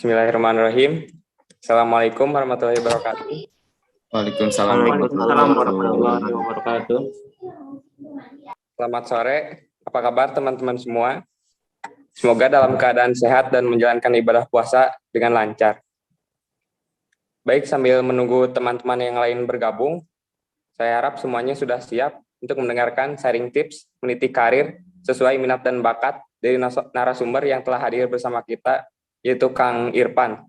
Bismillahirrahmanirrahim. Assalamualaikum warahmatullahi wabarakatuh. Waalaikumsalam warahmatullahi wabarakatuh. Selamat sore. Apa kabar teman-teman semua? Semoga dalam keadaan sehat dan menjalankan ibadah puasa dengan lancar. Baik, sambil menunggu teman-teman yang lain bergabung, saya harap semuanya sudah siap untuk mendengarkan sharing tips meniti karir sesuai minat dan bakat dari narasumber yang telah hadir bersama kita, yaitu Kang Irfan.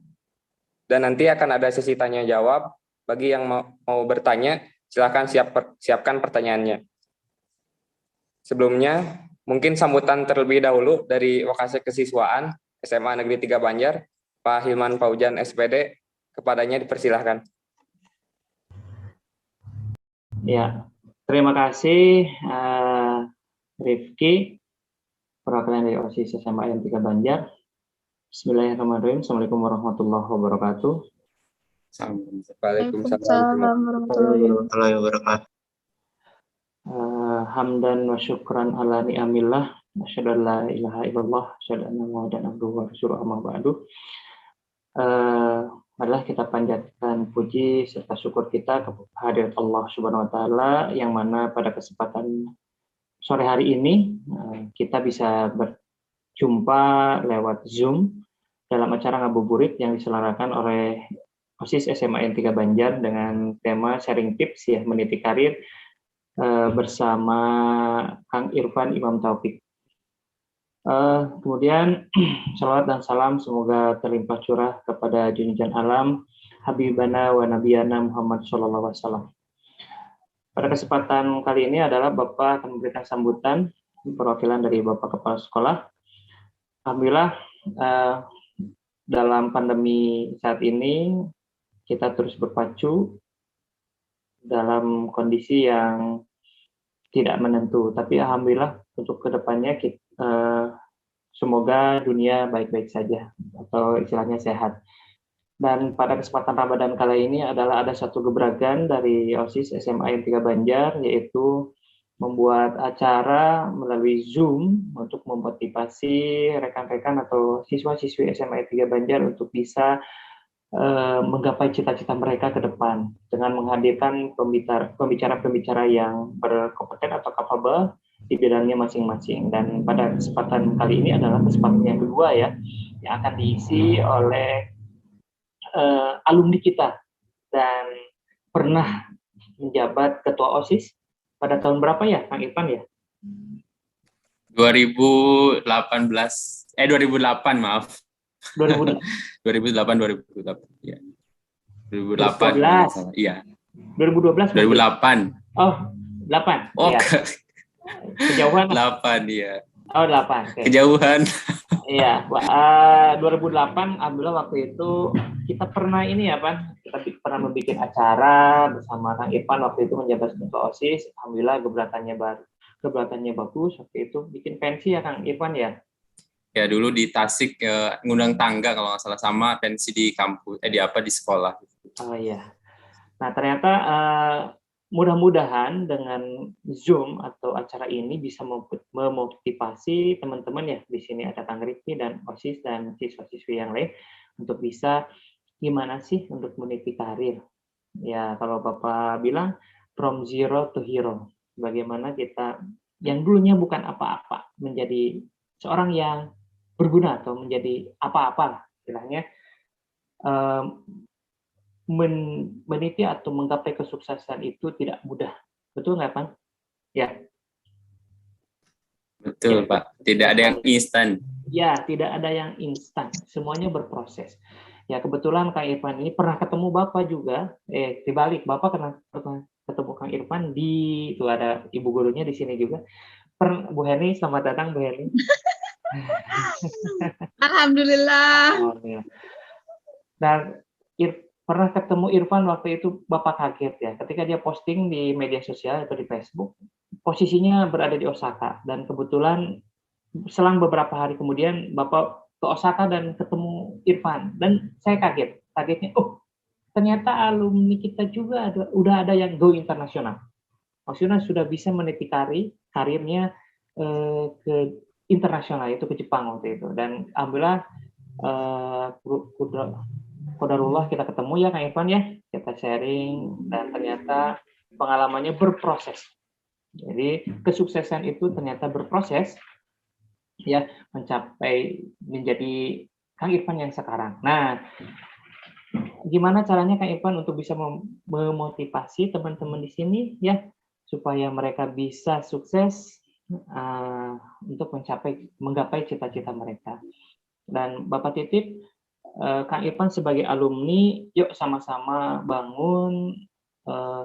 Dan nanti akan ada sesi tanya jawab. Bagi yang mau bertanya, silakan siapkan pertanyaannya. Sebelumnya, mungkin sambutan terlebih dahulu dari Wakasek Kesiswaan SMA Negeri 3 Banjar, Pak Hilman Paujan SPD, kepadanya dipersilahkan. Ya, terima kasih Rifki, perwakilan dari OSIS SMA Negeri 3 Banjar. Bismillahirrahmanirrahim. Assalamualaikum warahmatullahi wabarakatuh. Waalaikumsalam warahmatullahi wabarakatuh. Hamdan wa syukran ala ni'amillah, asyhadu an la ilaha illallah, asyhadu anna muhammadan abduhu wa rasuluhu, amma ba'du. Adalah kita panjatkan puji serta syukur kita kepada hadirat Allah Subhanahu wa taala, yang mana pada kesempatan sore hari ini kita bisa berjumpa lewat Zoom dalam acara ngabuburit yang diselenggarakan oleh OSIS SMA N 3 Banjar dengan tema sharing tips ya meniti karir bersama Kang Irfan Imam Taufik. Kemudian salawat dan salam semoga terlimpah curah kepada junjungan alam Habibana wa Nabiyana Muhammad SAW. Pada kesempatan kali ini adalah Bapak akan memberikan sambutan perwakilan dari Bapak Kepala Sekolah. Alhamdulillah dalam pandemi saat ini kita terus berpacu dalam kondisi yang tidak menentu, tapi alhamdulillah untuk kedepannya semoga dunia baik-baik saja atau istilahnya sehat. Dan pada kesempatan Ramadan kali ini adalah ada satu gebrakan dari OSIS SMA N 3 Banjar, yaitu membuat acara melalui Zoom untuk memotivasi rekan-rekan atau siswa-siswi SMA N 3 Banjar untuk bisa menggapai cita-cita mereka ke depan dengan menghadirkan pembicara-pembicara yang berkompeten atau capable di bidangnya masing-masing. Dan pada kesempatan kali ini adalah kesempatan yang kedua ya, yang akan diisi oleh alumni kita dan pernah menjabat ketua OSIS pada tahun berapa ya, Kang Irfan ya? 2008 maaf. 2008 ya. 2008 iya. 2012 2008. Oh, 8. Oh, ya. Kejauhan 8 ya. Oh, 8. Okay. Kejauhan. Iya, 2008 alhamdulillah waktu itu kita pernah ini ya, Pan. Kita pernah membuat acara bersama Kang Irfan waktu itu menjabat ketua OSIS. Alhamdulillah gebrakannya bagus waktu itu, bikin pensi ya Kang Irfan ya. Ya dulu di Tasik ngundang tangga kalau nggak salah, sama pensi di kampus di sekolah. Oh iya. Nah ternyata mudah-mudahan dengan Zoom atau acara ini bisa memotivasi teman-teman ya, di sini ada Kang Rifki dan OSIS dan siswa-siswi yang lain untuk bisa gimana sih untuk meniti karir. Ya kalau Bapak bilang from zero to hero. Bagaimana kita yang dulunya bukan apa-apa menjadi seorang yang berguna atau menjadi apa-apa istilahnya, meniti atau menggapai kesuksesan itu tidak mudah, betul nggak Pak? Ya. Betul ya, Pak. Tidak ada yang instan. Ya, tidak ada yang instan. Semuanya berproses. Ya kebetulan Kang Irfan ini pernah ketemu Bapak juga. Dibalik Bapak pernah ketemu Kang Irfan itu ada ibu gurunya di sini juga. Bu Heni, selamat datang Bu Heni. Alhamdulillah. Dan pernah ketemu Irfan waktu itu Bapak kaget ya, ketika dia posting di media sosial atau di Facebook, posisinya berada di Osaka, dan kebetulan selang beberapa hari kemudian Bapak ke Osaka dan ketemu Irfan, dan saya kagetnya, oh ternyata alumni kita juga udah ada yang go internasional, maksudnya sudah bisa meniti karirnya ke internasional, itu ke Jepang waktu itu. Dan alhamdulillah Qadarullah kita ketemu ya Kang Irfan ya, kita sharing dan ternyata pengalamannya berproses. Jadi kesuksesan itu ternyata berproses ya mencapai menjadi Kang Irfan yang sekarang. Nah, gimana caranya Kang Irfan untuk bisa memotivasi teman-teman di sini ya supaya mereka bisa sukses untuk menggapai cita-cita mereka. Dan Bapak titip Kang Irfan sebagai alumni, yuk sama-sama bangun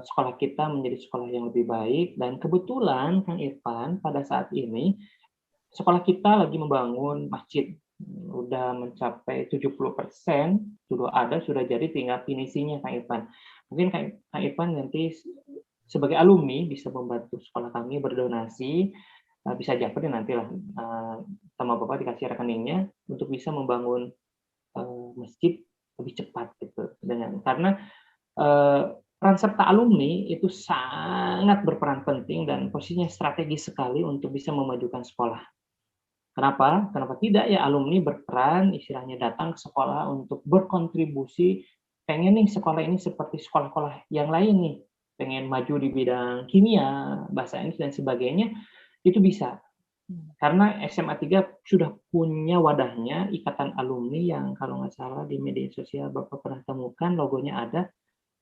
sekolah kita menjadi sekolah yang lebih baik. Dan kebetulan Kang Irfan pada saat ini sekolah kita lagi membangun masjid, udah mencapai 70%, sudah jadi, tinggal finishingnya Kang Irfan. Mungkin Kang Irfan nanti sebagai alumni bisa membantu sekolah kami berdonasi, bisa japri nantilah sama Bapak dikasih rekeningnya untuk bisa membangun masjid lebih cepat gitu. Karena peran serta alumni itu sangat berperan penting dan posisinya strategis sekali untuk bisa memajukan sekolah. Kenapa? Kenapa tidak ya alumni berperan, istilahnya datang ke sekolah untuk berkontribusi, pengen nih sekolah ini seperti sekolah-sekolah yang lain nih, pengen maju di bidang kimia, bahasa Inggris dan sebagainya, itu bisa. Karena SMA 3 sudah punya wadahnya, ikatan alumni yang kalau nggak salah di media sosial Bapak pernah temukan, logonya ada.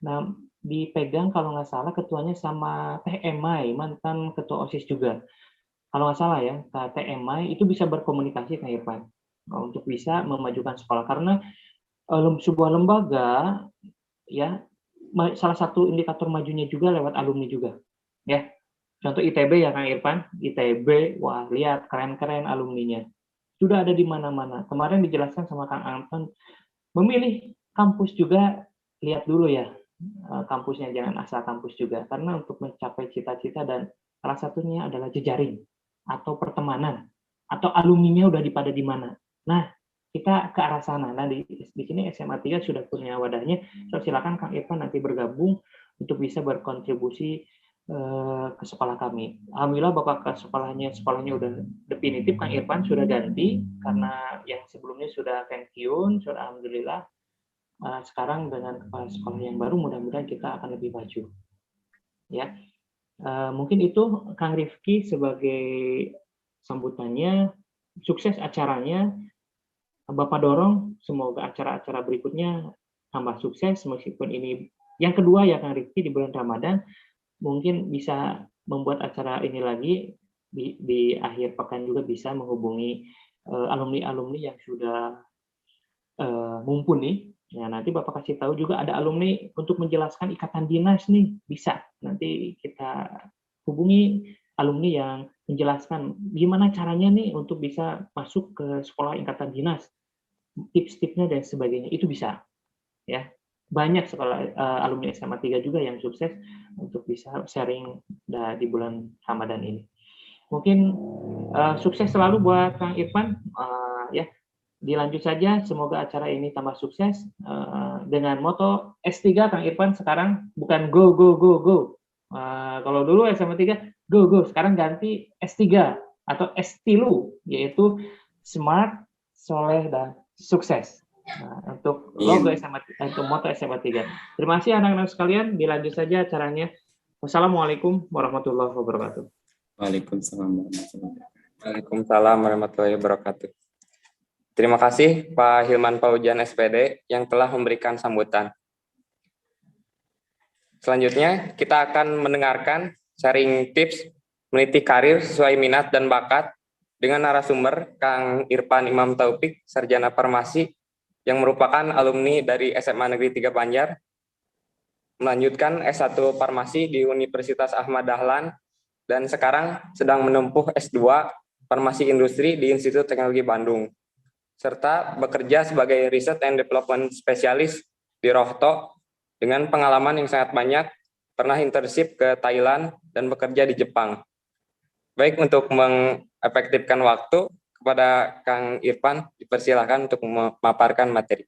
Nah, dipegang kalau nggak salah ketuanya sama Teh Emai, mantan ketua OSIS juga. Kalau nggak salah ya, Teh Emai itu bisa berkomunikasi Kang Irfan untuk bisa memajukan sekolah. Karena sebuah lembaga, ya salah satu indikator majunya juga lewat alumni juga. Ya, contoh ITB ya Kang Irfan, ITB, wah lihat keren-keren alumninya. Sudah ada di mana-mana. Kemarin dijelaskan sama Kang Anton, memilih kampus juga, lihat dulu ya kampusnya, jangan asal kampus juga. Karena untuk mencapai cita-cita dan salah satunya adalah jejaring atau pertemanan atau alumninya udah pada di mana. Nah, kita ke arah sana. Nah, di sini SMA 3 sudah punya wadahnya. So, silakan Kang Irfan nanti bergabung untuk bisa berkontribusi ke sekolah kami. Alhamdulillah Bapak ke sekolahnya udah definitif, Kang Irfan sudah ganti karena yang sebelumnya sudah pensiun, sudah alhamdulillah. Sekarang dengan kepala sekolah yang baru, mudah-mudahan kita akan lebih maju. Ya, mungkin itu Kang Rifki sebagai sambutannya. Sukses acaranya, Bapak dorong semoga acara-acara berikutnya tambah sukses, meskipun ini yang kedua ya Kang Rifki di bulan Ramadan, mungkin bisa membuat acara ini lagi di akhir pekan juga bisa menghubungi alumni-alumni yang sudah mumpuni. Ya, nanti Bapak kasih tahu juga ada alumni untuk menjelaskan ikatan dinas nih, bisa. Nanti kita hubungi alumni yang menjelaskan gimana caranya nih untuk bisa masuk ke sekolah ikatan dinas, tips-tipsnya dan sebagainya, itu bisa. Ya, banyak sekolah alumni SMA 3 juga yang sukses untuk bisa sharing di bulan Ramadan ini. Mungkin sukses selalu buat Kang Irfan, ya. Dilanjut saja, semoga acara ini tambah sukses dengan moto S3 Kang Irfan sekarang bukan go go go go. Kalau dulu SMA 3 go go, sekarang ganti S3 atau S3 yaitu smart, soleh dan sukses. Untuk logo SMA, untuk moto SMA 3. Terima kasih anak-anak sekalian, dilanjut saja acaranya. Wassalamualaikum warahmatullahi wabarakatuh. Waalaikumsalam warahmatullahi wabarakatuh. Terima kasih Pak Hilman Paujan SPD yang telah memberikan sambutan. Selanjutnya kita akan mendengarkan sharing tips meniti karir sesuai minat dan bakat dengan narasumber Kang Irfan Imam Taufik, Sarjana Farmasi yang merupakan alumni dari SMA Negeri 3 Banjar, melanjutkan S1 Farmasi di Universitas Ahmad Dahlan dan sekarang sedang menempuh S2 Farmasi Industri di Institut Teknologi Bandung, serta bekerja sebagai Research and Development Specialist di Rohto dengan pengalaman yang sangat banyak, pernah internship ke Thailand dan bekerja di Jepang. Baik, untuk mengefektifkan waktu, kepada Kang Irfan dipersilakan untuk memaparkan materi.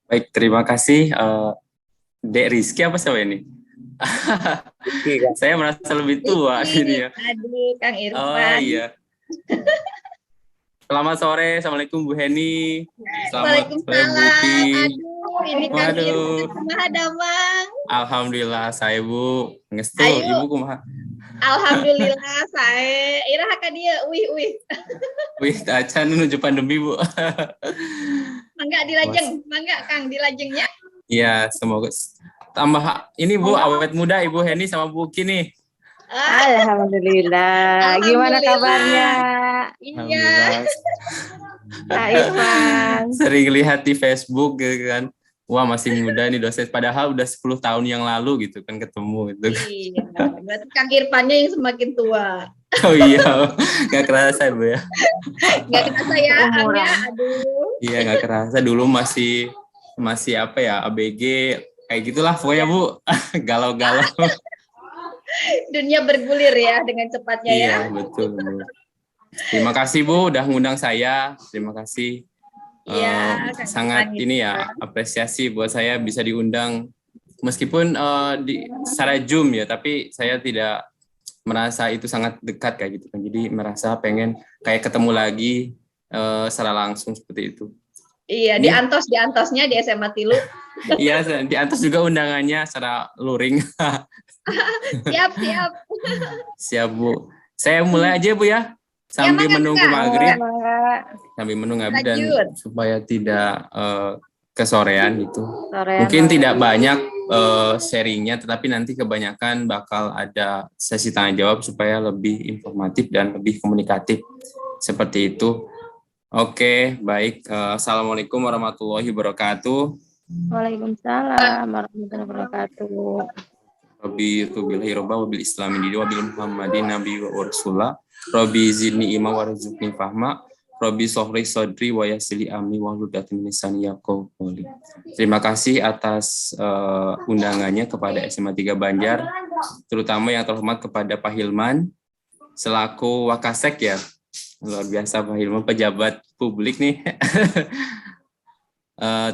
Baik, terima kasih. Dek Rizky apa siapa ini? Saya merasa lebih tua ini ya. Adik Kang Irfan. Oh iya. Selamat sore, Assalamualaikum Bu Heni. Selamat sore Bu Waalaikumsalam. Uki. Aduh, ini Kang Waduh. Irfan kumaha damang. Alhamdulillah saya Bu. Ngestu, Ayo. Ibu kumaha? Alhamdulillah saya. Iraha ka dieu, wih. Wih, acan menuju pandemi Bu. Mangga dilajeng, mangga Kang dilajengnya. Iya, semoga tambah ini Bu, awet muda Ibu Heni sama Bu Uki nih. Alhamdulillah. Gimana Alhamdulillah. kabarnya, Iya. Alhamdulillah. Kak Irfan? Sering lihat di Facebook gitu kan. Wah, masih muda nih dosen. Padahal udah 10 tahun yang lalu gitu kan ketemu gitu. Iya. Berarti Kang Irfannya yang semakin tua. Oh iya, nggak kerasa Bu ya. Nggak kerasa ya, Umuran. Angga. Aduh. Iya, nggak kerasa. Dulu masih apa ya, ABG kayak gitulah pokoknya Bu. Galau-galau. Dunia bergulir ya dengan cepatnya ya. Iya, betul Bu. Terima kasih Bu udah ngundang saya. Terima kasih. Iya, Kang Sangat Irfan ini gitu. ya, apresiasi buat saya bisa diundang meskipun secara Zoom ya, tapi saya tidak merasa itu sangat dekat kayak gitu kan. Jadi merasa pengen kayak ketemu lagi secara langsung seperti itu. Iya, Ini- di antosnya di SMA Tilu. Iya, di atas juga undangannya secara luring. Siap. Siap Bu. Saya mulai aja Bu ya. Sambil Mangga, menunggu Kak. maghrib, Enggak, sambil menunggu maghrib dan Lanjut. supaya tidak kesorean gitu. sorean Mungkin banget. tidak banyak sharingnya, tetapi nanti kebanyakan bakal ada sesi tanya jawab supaya lebih informatif dan lebih komunikatif seperti itu. Oke, baik. Assalamualaikum warahmatullahi wabarakatuh. Waalaikumsalam warahmatullahi wabarakatuh. Rabbi tubillahi robba wabil islami dini wabil muhammadin nabi wa rasulullah. Rabbi zidni ilma warzuqni fahma. Rabbi sohri sodri wa yassili amri wa hlul 'uqdatam min lisani yafqahu qawli. Terima kasih atas undangannya kepada SMA 3 Banjar, terutama yang terhormat kepada Pak Hilman selaku Wakasek ya. Luar biasa Pak Hilman, pejabat publik nih.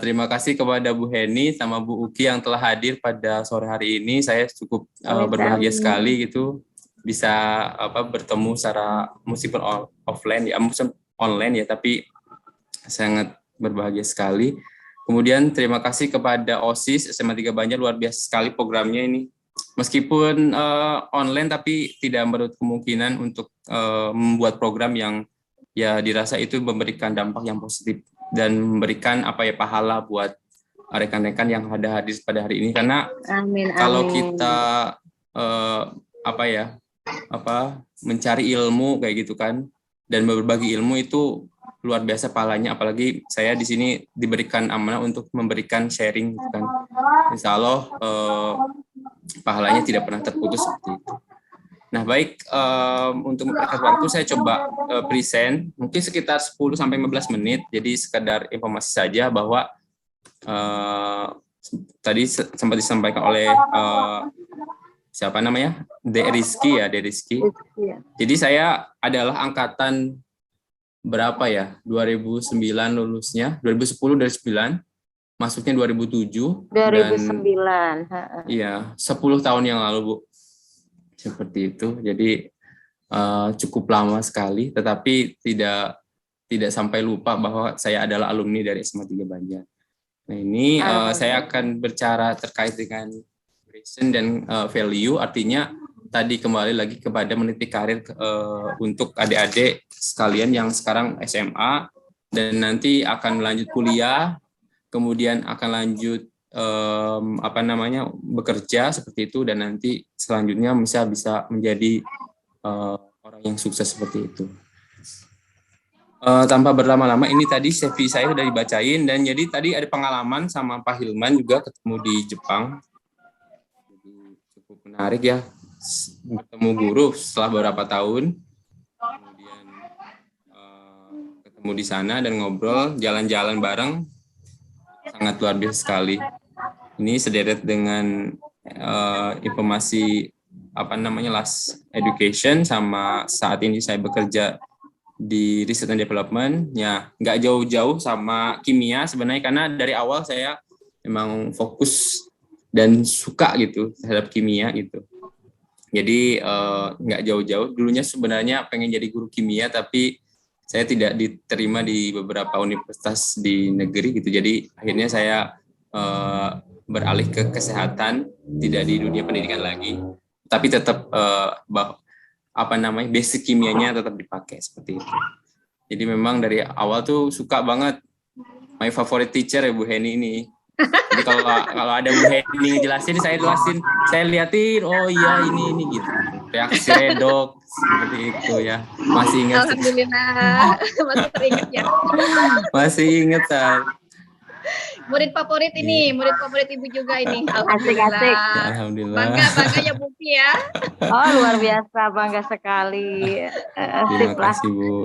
Terima kasih kepada Bu Heni sama Bu Uki yang telah hadir pada sore hari ini. Saya cukup berbahagia sekali gitu bisa bertemu secara meskipun offline ya, meskipun online ya, tapi sangat berbahagia sekali. Kemudian terima kasih kepada OSIS SMA 3 Banjar, luar biasa sekali programnya ini. Meskipun online tapi tidak menutup kemungkinan untuk membuat program yang ya dirasa itu memberikan dampak yang positif dan memberikan pahala buat rekan-rekan yang ada hadir pada hari ini, karena Amin. kalau amin. kita mencari ilmu kayak gitu kan dan berbagi ilmu itu luar biasa pahalanya, apalagi saya di sini diberikan amanah untuk memberikan sharing gitu kan. Insya Allah pahalanya tidak pernah terputus seperti itu. Nah baik, untuk mempercepat waktu saya coba present mungkin sekitar 10-15 menit, jadi sekedar informasi saja bahwa tadi sempat disampaikan oleh siapa namanya? Rizky ya, Rizky. Iya. Jadi saya adalah angkatan berapa ya? 2009 lulusnya, 2010 dari 9, masuknya 2007. 2009. Iya, 10 tahun yang lalu, Bu. Seperti itu. Jadi cukup lama sekali, tetapi tidak sampai lupa bahwa saya adalah alumni dari SMA 3 Banjar. Nah, ini saya akan berbicara terkait dengan passion dan value, artinya tadi kembali lagi kepada meniti karir untuk adik-adik sekalian yang sekarang SMA dan nanti akan lanjut kuliah, kemudian akan lanjut bekerja seperti itu, dan nanti selanjutnya bisa menjadi orang yang sukses seperti itu. Tanpa berlama-lama, ini tadi CV saya sudah dibacain, dan jadi tadi ada pengalaman sama Pak Hilman juga ketemu di Jepang. Jadi cukup menarik ya, bertemu guru setelah beberapa tahun, kemudian ketemu di sana dan ngobrol, jalan-jalan bareng, sangat luar biasa sekali. Ini sederet dengan informasi last education, sama saat ini saya bekerja di research and development, ya nggak jauh-jauh sama kimia sebenarnya, karena dari awal saya memang fokus dan suka gitu terhadap kimia gitu. Jadi nggak jauh-jauh, dulunya sebenarnya pengen jadi guru kimia, tapi saya tidak diterima di beberapa universitas di negeri gitu. Jadi akhirnya saya beralih ke kesehatan, tidak di dunia pendidikan lagi, tapi tetap basic kimianya tetap dipakai seperti itu. Jadi memang dari awal tuh suka banget, my favorite teacher ya Bu Heni ini. Jadi kalau ada Bu Heni ngejelasin, saya jelasin, saya liatin, oh iya ini gitu. Reaksi redok seperti itu ya. Masih ingat. Alhamdulillah. Masih teringat ya. Masih ingat, Sal. Murid favorit ini, murid favorit Ibu juga ini. Asik-asik. Ya, alhamdulillah. Bangga ya Bu Pi ya. Oh, luar biasa, bangga sekali. Terima Sip lah. kasih, Bu.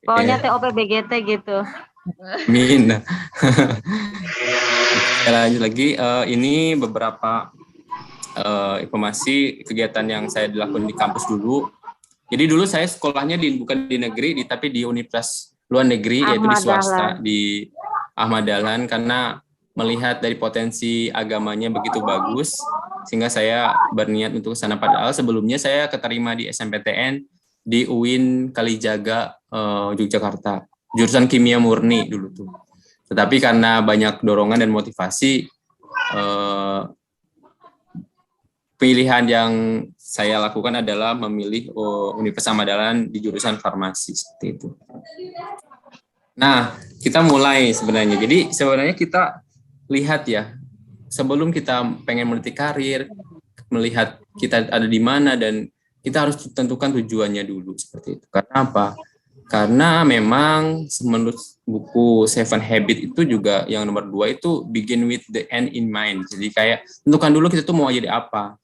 Pokoknya TOP BGT gitu. Amin. Lanjut lagi, ini beberapa informasi kegiatan yang saya dilakukan di kampus dulu. Jadi dulu saya sekolahnya bukan di negeri, tapi di universitas luar negeri, yaitu di swasta, di Ahmad Dahlan, karena melihat dari potensi agamanya begitu bagus, sehingga saya berniat untuk ke sana. Padahal sebelumnya saya keterima di SNMPTN di UIN Kalijaga, Yogyakarta, jurusan kimia murni dulu tuh. Tetapi karena banyak dorongan dan motivasi, pilihan yang saya lakukan adalah memilih Universitas Ahmad Dahlan di jurusan farmasi seperti itu. Nah, kita mulai sebenarnya. Jadi sebenarnya kita lihat ya, sebelum kita pengen meniti karir, melihat kita ada di mana, dan kita harus tentukan tujuannya dulu seperti itu. Karena apa? Karena memang menurut buku Seven Habits itu juga yang nomor 2 itu begin with the end in mind. Jadi kayak tentukan dulu kita tuh mau jadi apa.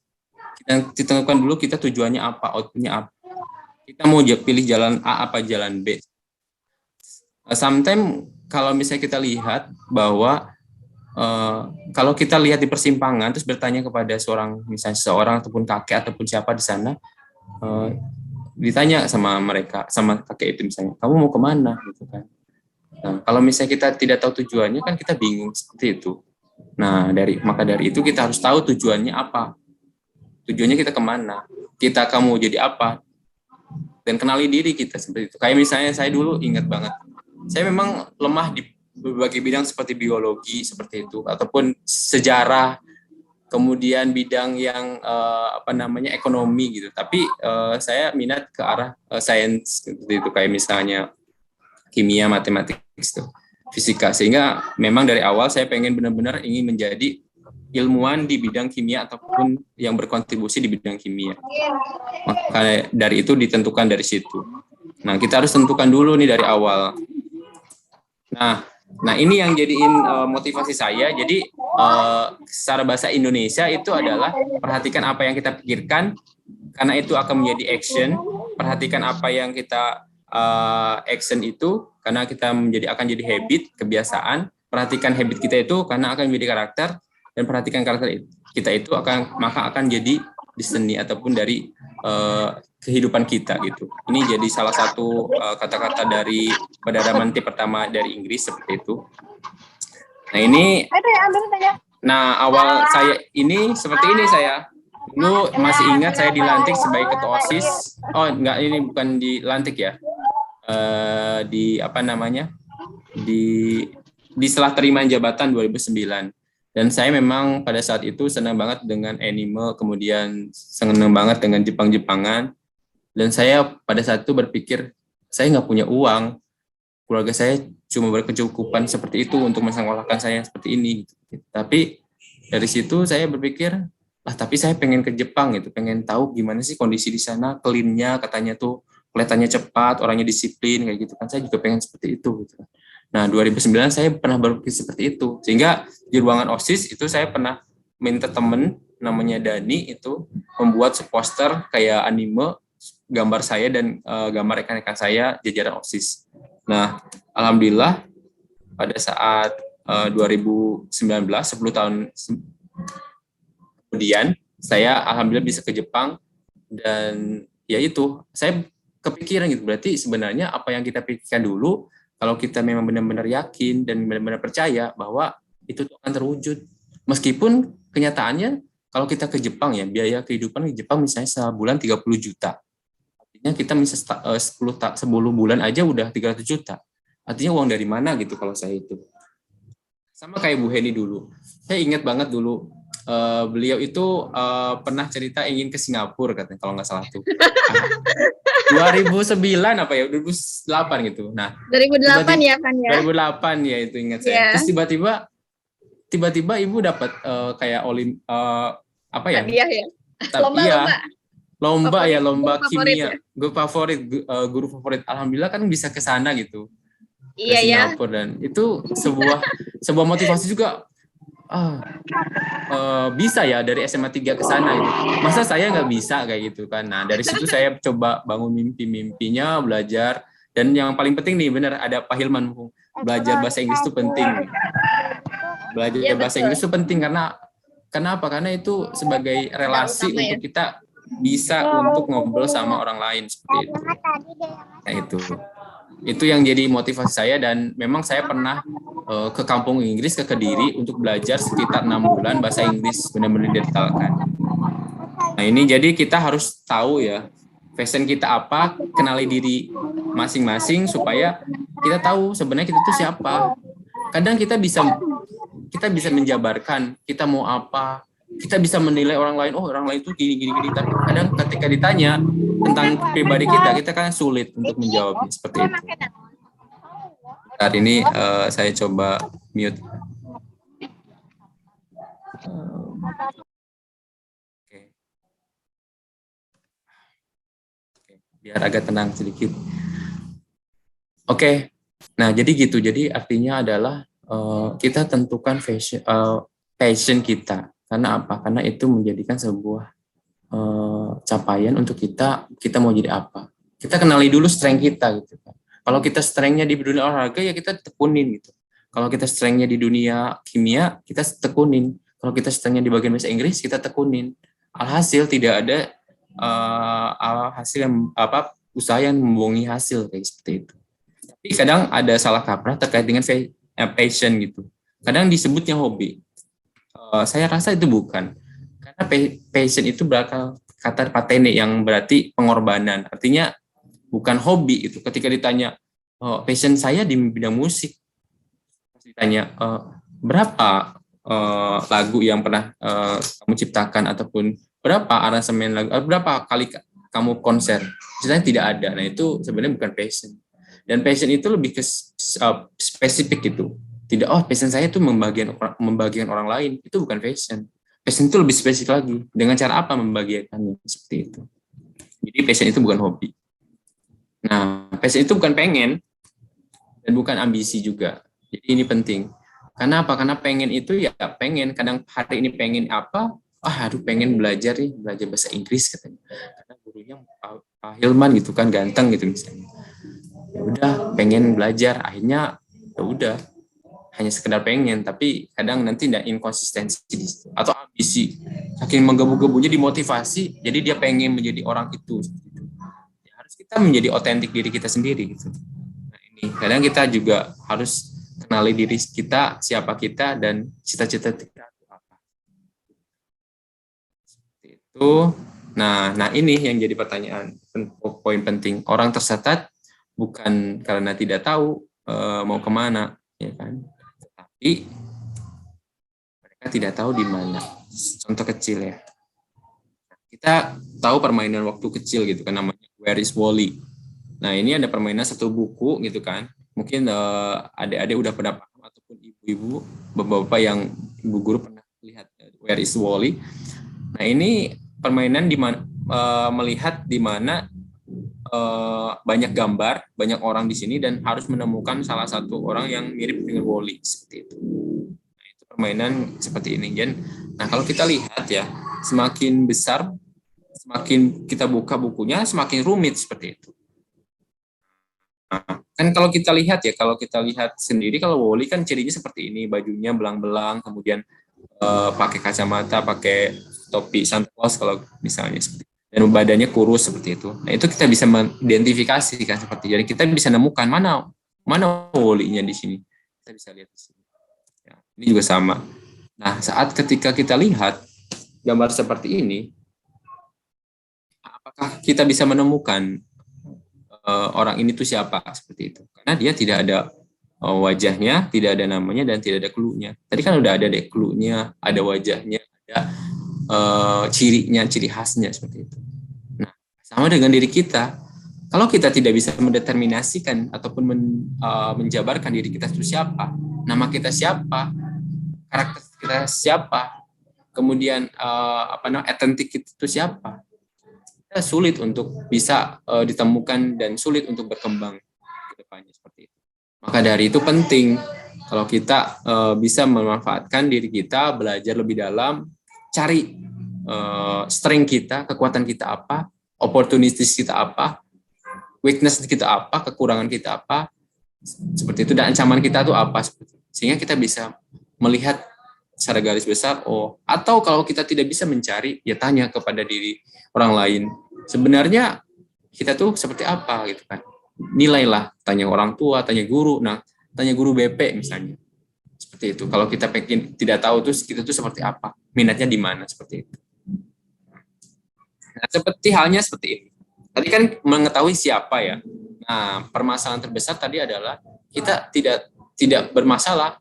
Kita tentukan dulu kita tujuannya apa, outputnya apa. Kita mau pilih jalan A apa jalan B. Sometimes kalau misalnya kita lihat bahwa kalau kita lihat di persimpangan terus bertanya kepada misalnya seorang ataupun kakek ataupun siapa di sana, ditanya sama mereka, sama kakek itu misalnya, kamu mau kemana gitu kan. Nah, kalau misalnya kita tidak tahu tujuannya kan kita bingung seperti itu. Nah, maka dari itu kita harus tahu tujuannya apa. Tujuannya kita kemana, kita kamu jadi apa, dan kenali diri kita seperti itu. Kayak misalnya saya dulu ingat banget, saya memang lemah di berbagai bidang seperti biologi seperti itu, ataupun sejarah, kemudian bidang yang ekonomi gitu. Tapi saya minat ke arah sains seperti itu, kayak misalnya kimia, matematik, gitu, fisika. Sehingga memang dari awal saya pengen benar-benar ingin menjadi ilmuwan di bidang kimia ataupun yang berkontribusi di bidang kimia. Maka dari itu ditentukan dari situ. Nah, kita harus tentukan dulu nih dari awal. Nah ini yang jadiin motivasi saya. Jadi secara bahasa Indonesia itu adalah perhatikan apa yang kita pikirkan, karena itu akan menjadi action. Perhatikan apa yang kita action itu, karena kita akan jadi habit, kebiasaan. Perhatikan habit kita itu karena akan menjadi karakter, dan perhatikan karakter kita itu maka akan jadi destiny ataupun dari kehidupan kita gitu. Ini jadi salah satu kata-kata dari Perdana Menteri pertama dari Inggris seperti itu. Nah ini, awal saya ini seperti ini saya. Dulu masih ingat saya dilantik sebagai ketua OSIS. Oh enggak, ini bukan dilantik ya. Di setelah terima jabatan 2009. Dan saya memang pada saat itu senang banget dengan anime, kemudian senang banget dengan Jepang-Jepangan. Dan saya pada saat itu berpikir, saya nggak punya uang. Keluarga saya cuma berkecukupan seperti itu untuk mensekolahkan saya seperti ini. Tapi dari situ saya berpikir, tapi saya pengen ke Jepang gitu, pengen tahu gimana sih kondisi di sana, clean-nya katanya tuh kelihatannya cepat, orangnya disiplin kayak gitu kan. Saya juga pengen seperti itu gitu. Nah, 2009 saya pernah berpikir seperti itu. Sehingga di ruangan OSIS itu saya pernah minta temen namanya Dani itu membuat poster kayak anime, gambar saya dan gambar rekan-rekan saya jajaran OSIS. Nah, alhamdulillah pada saat 2019, 10 tahun kemudian, saya alhamdulillah bisa ke Jepang, dan ya itu, saya kepikiran gitu, berarti sebenarnya apa yang kita pikirkan dulu, kalau kita memang benar-benar yakin dan benar-benar percaya bahwa itu akan terwujud. Meskipun kenyataannya kalau kita ke Jepang ya, biaya kehidupan di Jepang misalnya sebulan 30 juta. Artinya kita bisa 10 bulan aja udah 300 juta. Artinya uang dari mana gitu kalau saya itu. Sama kayak Bu Heni dulu. Saya ingat banget dulu beliau itu pernah cerita ingin ke Singapura katanya kalau nggak salah tuh. 2009 apa ya? 2008 gitu. Nah, 2008 ya kan ya? 2008 ya itu ingat saya. Yeah. Terus tiba-tiba Ibu dapat kayak apa ya? Hadiah ya? Lomba ya, lomba Guru favorit kimia. ya? Guru favorit. Alhamdulillah kan bisa ke sana gitu. Iya Ke ya. Singapura dan itu sebuah motivasi juga. Bisa ya dari SMA 3 ke sana gitu. Masa saya nggak bisa kayak gitu kan. Nah, dari situ saya coba bangun mimpinya, belajar. Dan yang paling penting nih, benar ada Pak Hilman, belajar bahasa Inggris itu penting. Belajar Iya, bahasa betul. Inggris itu penting karena kenapa? Karena itu sebagai relasi utama ya. untuk kita bisa untuk ngobrol sama orang lain seperti itu. Nah, itu yang jadi motivasi saya dan memang saya pernah ke kampung Inggris, ke Kediri untuk belajar sekitar 6 bulan bahasa Inggris, benar-benar didetailkan. Nah, ini jadi kita harus tahu ya passion kita apa, kenali diri masing-masing supaya kita tahu sebenarnya kita itu siapa. Kadang kita bisa menjabarkan kita mau apa, kita bisa menilai orang lain, oh orang lain itu gini, tapi kadang ketika ditanya tentang pribadi kita kan sulit untuk menjawabnya seperti itu. Saat ini saya coba mute. Oke, biar agak tenang sedikit. Oke, nah jadi gitu. Jadi artinya adalah kita tentukan passion kita. Karena apa? Karena itu menjadikan sebuah capaian untuk kita mau jadi apa. Kita kenali dulu strength kita gitu kan. Kalau kita strength-nya di dunia olahraga ya kita tekunin gitu. Kalau kita strength-nya di dunia kimia kita tekunin. Kalau kita strength-nya di bagian bahasa Inggris kita tekunin. Alhasil tidak ada hasil yang usaha yang membohongi hasil kayak seperti itu. Tapi kadang ada salah kaprah terkait dengan passion gitu. Kadang disebutnya hobi. Saya rasa itu bukan. Karena passion itu berasal kata patene yang berarti pengorbanan. Artinya bukan hobi itu. Ketika ditanya passion saya di bidang musik, ditanya berapa lagu yang pernah kamu ciptakan ataupun berapa aransemen lagu, berapa kali kamu konser, sebenarnya tidak ada. Nah itu sebenarnya bukan passion. Dan passion itu lebih ke spesifik gitu. Tidak, passion saya itu membagikan orang lain, itu bukan passion. Passion itu lebih spesifik lagi. Dengan cara apa membagikannya seperti itu. Jadi passion itu bukan hobi. Nah, passion itu bukan pengen dan bukan ambisi juga. Jadi ini penting. Karena apa? Karena pengen itu ya pengen. Kadang hari ini pengen apa? Pengen belajar bahasa Inggris katanya. Karena gurunya Pak Hilman gitu kan ganteng gitu misalnya. Ya udah pengen belajar, akhirnya ya udah hanya sekedar pengen, tapi kadang nanti tidak inkonsistensi atau ambisi, saking menggebu-gebunya dimotivasi, jadi dia pengen menjadi orang itu. Ya, harus kita menjadi otentik diri kita sendiri gitu. Nah, ini kadang kita juga harus kenali diri kita, siapa kita dan cita-cita kita apa. Seperti itu. Nah ini yang jadi pertanyaan, poin penting. Orang tersesat bukan karena tidak tahu mau kemana, ya kan? Tapi mereka tidak tahu di mana. Contoh kecil ya. Kita tahu permainan waktu kecil gitu kan namanya Where is Wally. Nah ini ada permainan satu buku gitu kan. Mungkin adik-adik udah pernah paham ataupun ibu-ibu, bapak-bapak yang ibu guru pernah lihat Where is Wally. Nah ini permainan di mana melihat di mana banyak gambar, banyak orang di sini dan harus menemukan salah satu orang yang mirip dengan Wally seperti itu. Nah, itu permainan seperti ini. Nah, kalau kita lihat ya, semakin besar, semakin kita buka bukunya, semakin rumit seperti itu. Nah, kan kalau kita lihat sendiri, kalau Wally kan cirinya seperti ini, bajunya belang-belang, kemudian pakai kacamata, pakai topi Santa Claus kalau misalnya seperti itu. Dan badannya kurus seperti itu. Nah, itu kita bisa mengidentifikasi kan seperti. Jadi kita bisa nemukan mana Wally-nya di sini. Kita bisa lihat di sini. Ya, ini juga sama. Nah, saat ketika kita lihat gambar seperti ini, apakah kita bisa menemukan orang ini tuh siapa, seperti itu. Karena dia tidak ada wajahnya, tidak ada namanya, dan tidak ada clue-nya. Tadi kan udah ada deh clue-nya, ada wajahnya, ada cirinya, ciri khasnya, seperti itu. Nah, sama dengan diri kita. Kalau kita tidak bisa mendeterminasikan ataupun menjabarkan diri kita itu siapa, nama kita siapa, karakter kita siapa, kemudian identik kita itu siapa, kita sulit untuk bisa ditemukan dan sulit untuk berkembang ke depannya, seperti itu. Maka dari itu penting kalau kita bisa memanfaatkan diri kita, belajar lebih dalam, cari strength kita, kekuatan kita apa, opportunities kita apa, weakness kita apa, kekurangan kita apa, seperti itu, dan ancaman kita itu apa, sehingga kita bisa melihat secara garis besar. Atau kalau kita tidak bisa mencari, ya tanya kepada diri orang lain, sebenarnya kita tuh seperti apa, gitu kan. Nilailah, tanya orang tua, tanya guru. Nah, tanya guru BP misalnya, seperti itu. Kalau kita pengen tidak tahu tuh kita tuh seperti apa, minatnya di mana, seperti itu. Nah, seperti halnya seperti ini. Tadi kan mengetahui siapa ya. Nah, permasalahan terbesar tadi adalah kita tidak bermasalah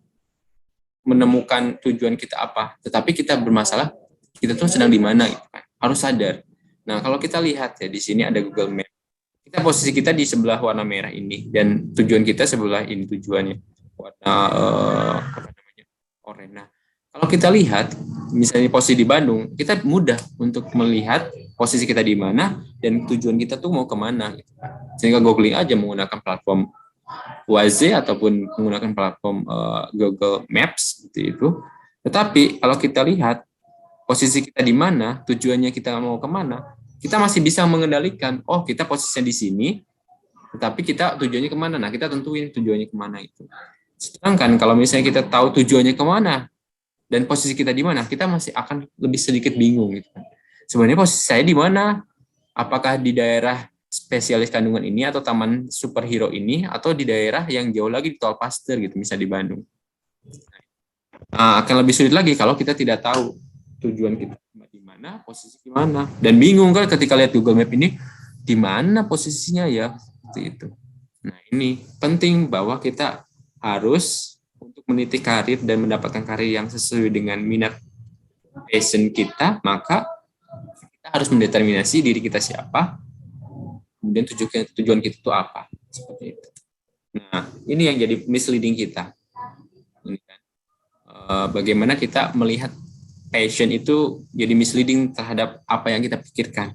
menemukan tujuan kita apa, tetapi kita bermasalah kita tuh sedang di mana, gitu kan. Harus sadar. Nah, kalau kita lihat ya, di sini ada Google Map. Kita posisi kita di sebelah warna merah ini, dan tujuan kita sebelah ini tujuannya warna oranye. Nah, kalau kita lihat misalnya posisi di Bandung, kita mudah untuk melihat posisi kita di mana dan tujuan kita tuh mau kemana, gitu. Sehingga googling aja menggunakan platform Waze ataupun menggunakan platform Google Maps, seperti itu. Tetapi kalau kita lihat posisi kita di mana, tujuannya kita mau kemana, kita masih bisa mengendalikan. Kita posisinya di sini, tetapi kita tujuannya kemana? Nah, kita tentuin tujuannya kemana itu. Sedangkan kalau misalnya kita tahu tujuannya kemana dan posisi kita di mana, kita masih akan lebih sedikit bingung, gitu. Sebenarnya posisi saya di mana? Apakah di daerah spesialis kandungan ini atau taman superhero ini, atau di daerah yang jauh lagi di Tol Pasteur, gitu, misalnya di Bandung. Nah, akan lebih sulit lagi kalau kita tidak tahu tujuan kita di mana, posisi di mana, dan bingung kan ketika lihat Google Map ini di mana posisinya ya, seperti itu. Nah, ini penting bahwa kita harus untuk meniti karir dan mendapatkan karir yang sesuai dengan minat passion kita, maka kita harus mendeterminasi diri kita siapa, kemudian tujuan kita itu apa, seperti itu. Nah, ini yang jadi misleading kita. Ini kan, bagaimana kita melihat passion itu jadi misleading terhadap apa yang kita pikirkan,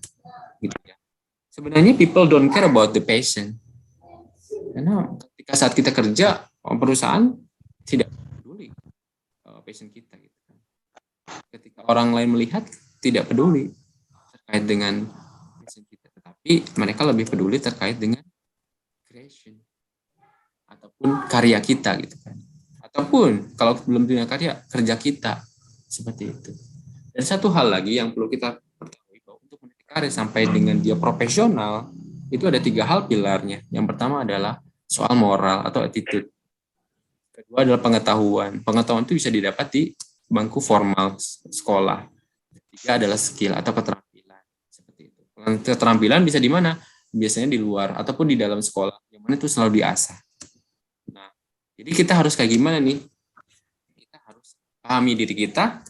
gitu ya. Sebenarnya people don't care about the passion, karena ketika saat kita kerja, perusahaan tidak peduli passion kita, gitu. Ketika orang lain melihat, tidak peduli terkait dengan passion kita, tetapi mereka lebih peduli terkait dengan creation ataupun karya kita, gitu kan. Ataupun kalau belum punya karya, kerja kita, seperti itu. Dan satu hal lagi yang perlu kita ketahui, bahwa untuk meniti karir sampai dengan dia profesional, itu ada 3 hal pilarnya. Yang pertama adalah soal moral atau attitude. Kedua adalah pengetahuan. Pengetahuan itu bisa didapat di bangku formal sekolah. Ketiga adalah skill atau keterampilan, seperti itu. Keterampilan bisa di mana? Biasanya di luar ataupun di dalam sekolah, yang mana itu selalu diasah. Nah, jadi kita harus kayak gimana nih? Kita harus pahami diri kita,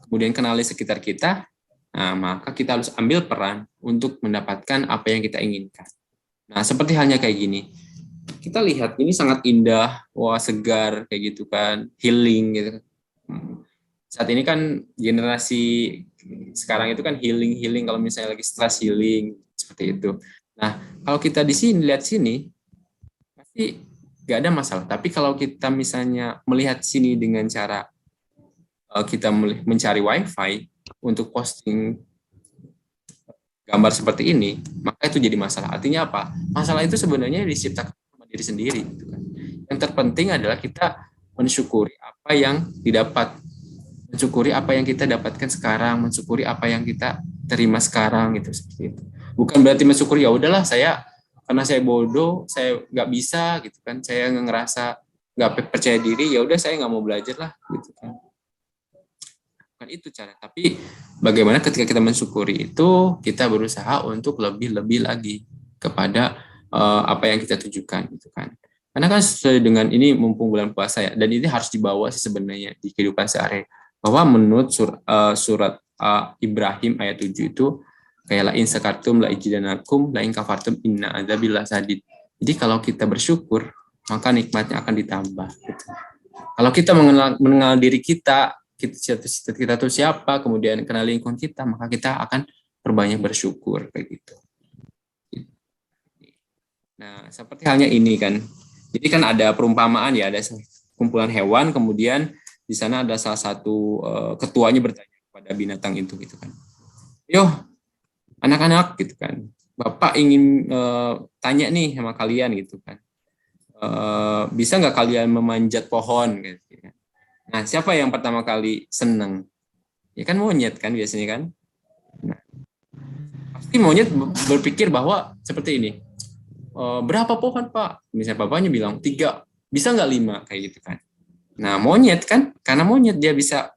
kemudian kenali sekitar kita. Nah, maka kita harus ambil peran untuk mendapatkan apa yang kita inginkan. Nah, seperti halnya kayak gini. Kita lihat ini sangat indah, wah segar kayak gitu kan, healing gitu. Saat ini kan generasi sekarang itu kan healing kalau misalnya lagi stress healing, seperti itu. Nah, kalau kita di sini lihat sini pasti nggak ada masalah. Tapi kalau kita misalnya melihat sini dengan cara kita mencari wifi untuk posting gambar seperti ini, maka itu jadi masalah. Artinya apa? Masalah itu sebenarnya diciptakan sama diri sendiri, gitu kan. Yang terpenting adalah kita mensyukuri apa yang didapat, mensyukuri apa yang kita dapatkan sekarang, mensyukuri apa yang kita terima sekarang, gitu, seperti itu. Bukan berarti mensyukuri ya udahlah karena saya bodoh, saya nggak bisa, gitu kan. Saya ngerasa nggak percaya diri, ya udah saya nggak mau belajar lah, gitu kan. Bukan itu cara. Tapi bagaimana ketika kita mensyukuri itu, kita berusaha untuk lebih lagi kepada apa yang kita tujukan gitu kan. Karena kan sesuai dengan ini mumpung bulan puasa ya, dan ini harus dibawa sih sebenarnya di kehidupan sehari, bahwa menurut surat Ibrahim ayat 7 itu kayak la in sakartum la ijidanakum la in kafartum inna adzabillah sadid. Jadi kalau kita bersyukur maka nikmatnya akan ditambah gitu. Kalau kita mengenal diri kita tuh siapa, kemudian kenal lingkungan kita, maka kita akan perbanyak bersyukur kayak gitu. Nah, seperti halnya ini kan. Jadi kan ada perumpamaan ya, ada kumpulan hewan, kemudian di sana ada salah satu ketuanya bertanya kepada binatang itu gitu kan. Yo, anak-anak gitu kan. Bapak ingin tanya nih sama kalian gitu kan. Bisa nggak kalian memanjat pohon gitu ya. Nah, siapa yang pertama kali seneng? Ya kan monyet kan biasanya kan. Nah, pasti monyet berpikir bahwa seperti ini. Berapa pohon Pak? Misalnya bapaknya bilang 3, bisa nggak 5 kayak gitu kan. Nah monyet kan, karena monyet dia bisa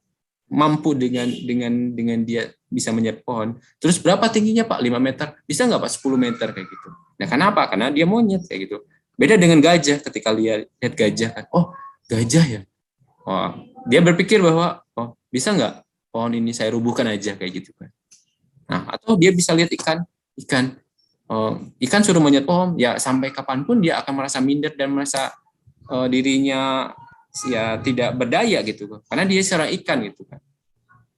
mampu dengan dia bisa menjat pohon. Terus berapa tingginya Pak? 5 meter. Bisa nggak Pak 10 meter kayak gitu. Nah kenapa? Karena dia monyet kayak gitu. Beda dengan gajah, ketika lihat gajah kan, oh gajah ya. Oh, dia berpikir bahwa oh bisa nggak pohon ini saya rubuhkan aja kayak gitu kan. Nah atau dia bisa lihat ikan. Ikan suruh manjat pohon, ya sampai kapanpun dia akan merasa minder dan merasa dirinya ya tidak berdaya gitu, karena dia seorang ikan gitu kan.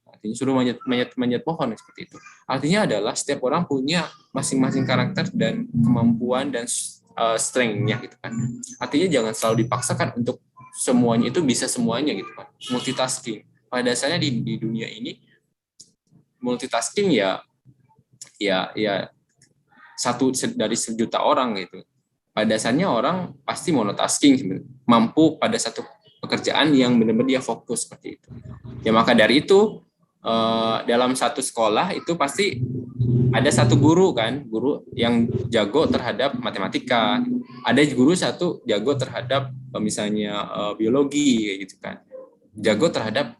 Artinya suruh manjat pohon seperti itu. Artinya adalah setiap orang punya masing-masing karakter dan kemampuan dan strength-nya gitu kan. Artinya jangan selalu dipaksakan untuk semuanya itu bisa semuanya gitu kan. Multitasking. Pada dasarnya di dunia ini multitasking ya satu dari 1.000.000 orang gitu. Pada dasarnya orang pasti monotasking sebenarnya, mampu pada satu pekerjaan yang benar-benar dia fokus seperti itu. Ya maka dari itu dalam satu sekolah itu pasti ada satu guru yang jago terhadap matematika, ada guru satu jago terhadap misalnya biologi gitu kan, jago terhadap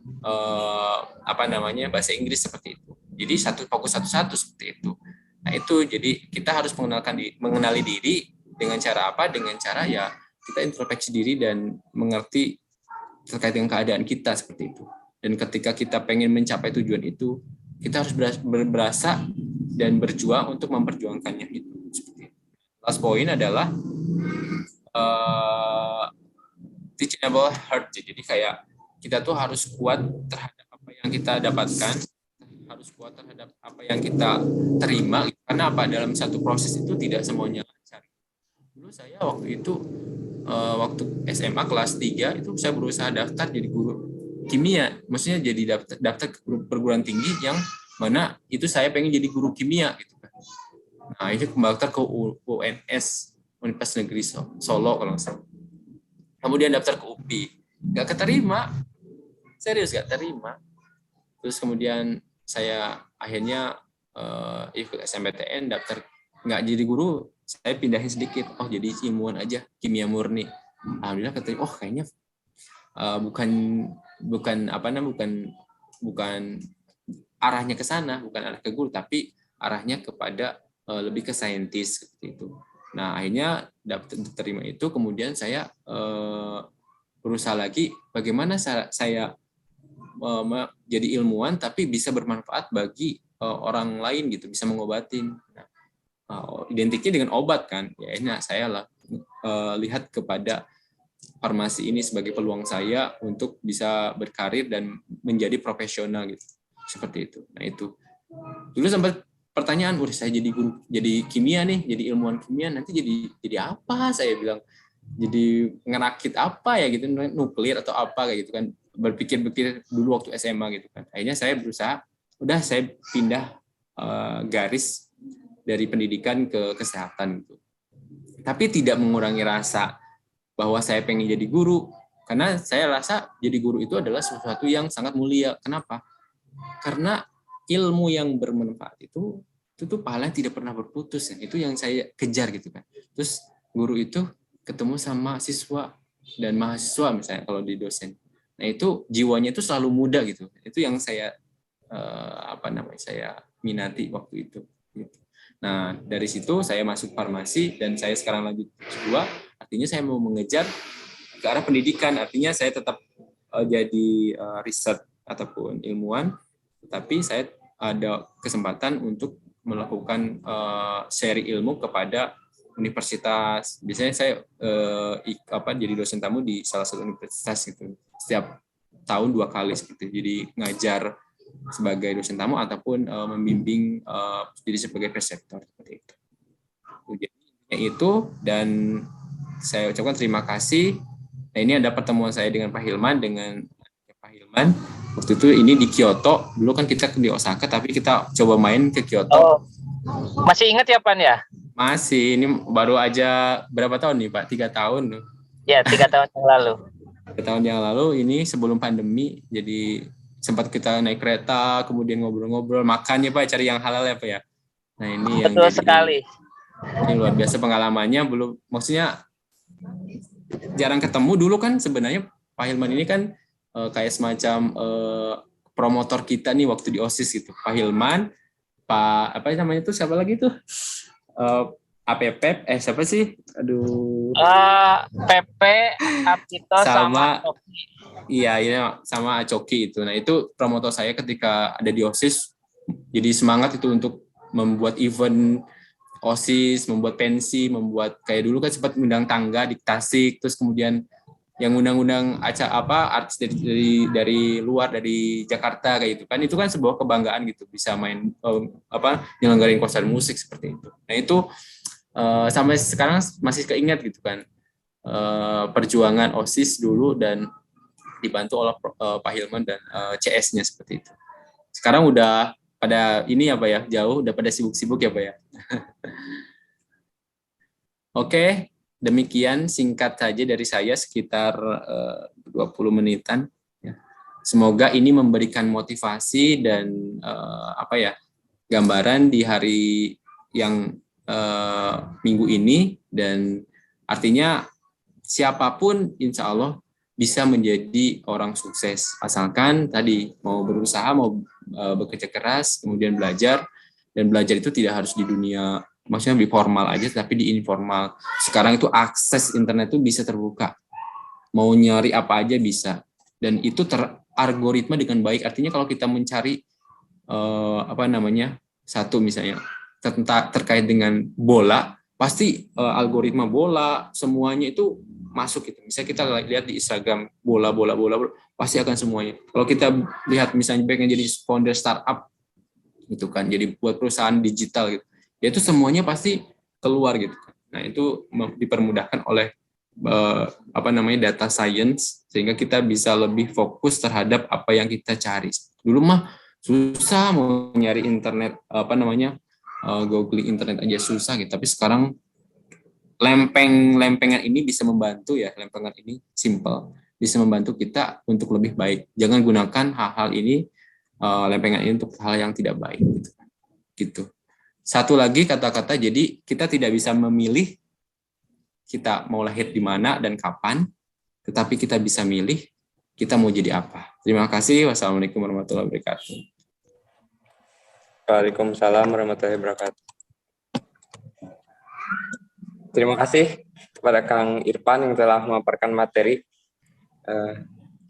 bahasa Inggris seperti itu. Jadi fokus satu-satu seperti itu. Nah itu jadi kita harus mengenali diri dengan cara apa? Dengan cara ya kita introspeksi diri dan mengerti terkait dengan keadaan kita seperti itu. Dan ketika kita pengen mencapai tujuan itu, kita harus berasa dan berjuang untuk memperjuangkannya itu. Seperti itu. Last point adalah teachable heart. Jadi kayak kita tuh harus kuat terhadap apa yang kita dapatkan, harus kuat terhadap apa yang kita terima, karena apa, dalam satu proses itu tidak semuanya lancar. Dulu saya waktu itu waktu SMA kelas 3 itu saya berusaha daftar jadi guru kimia, maksudnya jadi daftar ke perguruan tinggi yang mana itu saya pengen jadi guru kimia gitu kan. Nah ini daftar ke UNS, Universitas Negeri Solo kalau nggak salah. Kemudian daftar ke UPI, nggak keterima, serius nggak terima. Terus kemudian saya akhirnya ikut SMPTN, daftar nggak jadi guru, saya pindahin sedikit, jadi ilmuwan aja, kimia murni. Alhamdulillah keterima. Kayaknya bukan arahnya ke sana, bukan arah ke guru, tapi arahnya kepada lebih ke saintis seperti itu. Nah akhirnya diterima itu, kemudian saya berusaha lagi bagaimana saya jadi ilmuwan tapi bisa bermanfaat bagi orang lain gitu, bisa mengobatin. Nah, identiknya dengan obat kan, ya ini saya lihat kepada farmasi ini sebagai peluang saya untuk bisa berkarir dan menjadi profesional gitu, seperti itu. Nah itu dulu sempat pertanyaan, saya jadi guru, jadi kimia nih, jadi ilmuwan kimia, nanti jadi apa? Saya bilang jadi ngerakit apa ya gitu, nuklir atau apa kayak gitu kan, berpikir dulu waktu SMA gitu kan. Akhirnya saya berusaha, saya pindah garis dari pendidikan ke kesehatan gitu. Tapi tidak mengurangi rasa bahwa saya pengen jadi guru, karena saya rasa jadi guru itu adalah sesuatu yang sangat mulia. Kenapa? Karena ilmu yang bermanfaat itu tuh pahalanya tidak pernah berputus ya. Itu yang saya kejar gitu kan. Terus guru itu ketemu sama siswa dan mahasiswa misalnya kalau di dosen. Nah itu jiwanya itu selalu muda gitu. Itu yang saya saya minati waktu itu. Gitu. Nah, dari situ saya masuk farmasi dan saya sekarang lanjut S2, artinya saya mau mengejar ke arah pendidikan, artinya saya tetap jadi riset ataupun ilmuwan, tetapi saya ada kesempatan untuk melakukan sharing ilmu kepada universitas. Biasanya saya jadi dosen tamu di salah satu universitas gitu. Setiap tahun 2 kali seperti itu. Jadi ngajar sebagai dosen tamu ataupun membimbing jadi sebagai presenter seperti itu. Jadi itu, dan saya ucapkan terima kasih. Nah, ini ada pertemuan saya dengan Pak Hilman, waktu itu ini di Kyoto. Dulu kan kita di Osaka, tapi kita coba main ke Kyoto. Oh, masih ingat ya Pan ya? Masih, ini baru aja berapa tahun nih Pak? 3 tahun. Ya, 3 tahun yang lalu. 3 tahun yang lalu, ini sebelum pandemi, jadi sempat kita naik kereta, kemudian ngobrol-ngobrol, makan ya Pak, cari yang halal ya Pak ya. Nah ini yang Betul sekali. Ini luar biasa pengalamannya, belum, maksudnya jarang ketemu dulu kan sebenarnya. Pak Hilman ini kan kayak semacam promotor kita nih waktu di OSIS gitu. Pak Hilman, Pak apa namanya itu, siapa lagi tuh? APP, siapa sih? Aduh. PP, Apito sama Oki. Iya, sama Acoki itu. Nah, itu promotor saya ketika ada di OSIS. Jadi semangat itu untuk membuat event OSIS, membuat pensi, membuat kayak dulu kan sempat undang tangga di Tasik, terus kemudian yang undang-undang artis dari luar, dari Jakarta kayak gitu kan. Itu kan sebuah kebanggaan gitu, bisa main nyelenggarain konser musik seperti itu. Nah, itu sampai sekarang masih keingat gitu kan, perjuangan OSIS dulu, dan dibantu oleh Pak Hilman dan CS-nya seperti itu. Sekarang udah pada ini ya Pak ya, jauh udah pada sibuk-sibuk ya Pak ya. Oke, demikian singkat saja dari saya, sekitar 20 menitan. Semoga ini memberikan motivasi dan gambaran di hari yang minggu ini, dan artinya siapapun insya Allah bisa menjadi orang sukses, asalkan tadi mau berusaha, mau bekerja keras, kemudian belajar. Dan belajar itu tidak harus di dunia, maksudnya di formal aja, tapi di informal. Sekarang itu akses internet itu bisa terbuka, mau nyari apa aja bisa, dan itu teralgoritma dengan baik. Artinya kalau kita mencari satu misalnya terkait dengan bola, pasti algoritma bola semuanya itu masuk gitu. Misalnya kita lihat di Instagram bola, pasti akan semuanya. Kalau kita lihat misalnya pengen jadi founder startup gitu kan, jadi buat perusahaan digital gitu, ya itu semuanya pasti keluar gitu kan. Nah, itu dipermudahkan oleh data science, sehingga kita bisa lebih fokus terhadap apa yang kita cari. Dulu mah susah mau nyari internet, googling internet aja susah gitu. Tapi sekarang lempengan ini bisa membantu ya, lempengan ini simple, bisa membantu kita untuk lebih baik. Jangan gunakan hal-hal ini, lempengan ini untuk hal yang tidak baik gitu. Satu lagi kata-kata, jadi kita tidak bisa memilih kita mau lahir di mana dan kapan, tetapi kita bisa milih kita mau jadi apa. Terima kasih. Wassalamualaikum warahmatullahi wabarakatuh. Waalaikumsalam warahmatullahi wabarakatuh. Terima kasih kepada Kang Irfan yang telah memaparkan materi.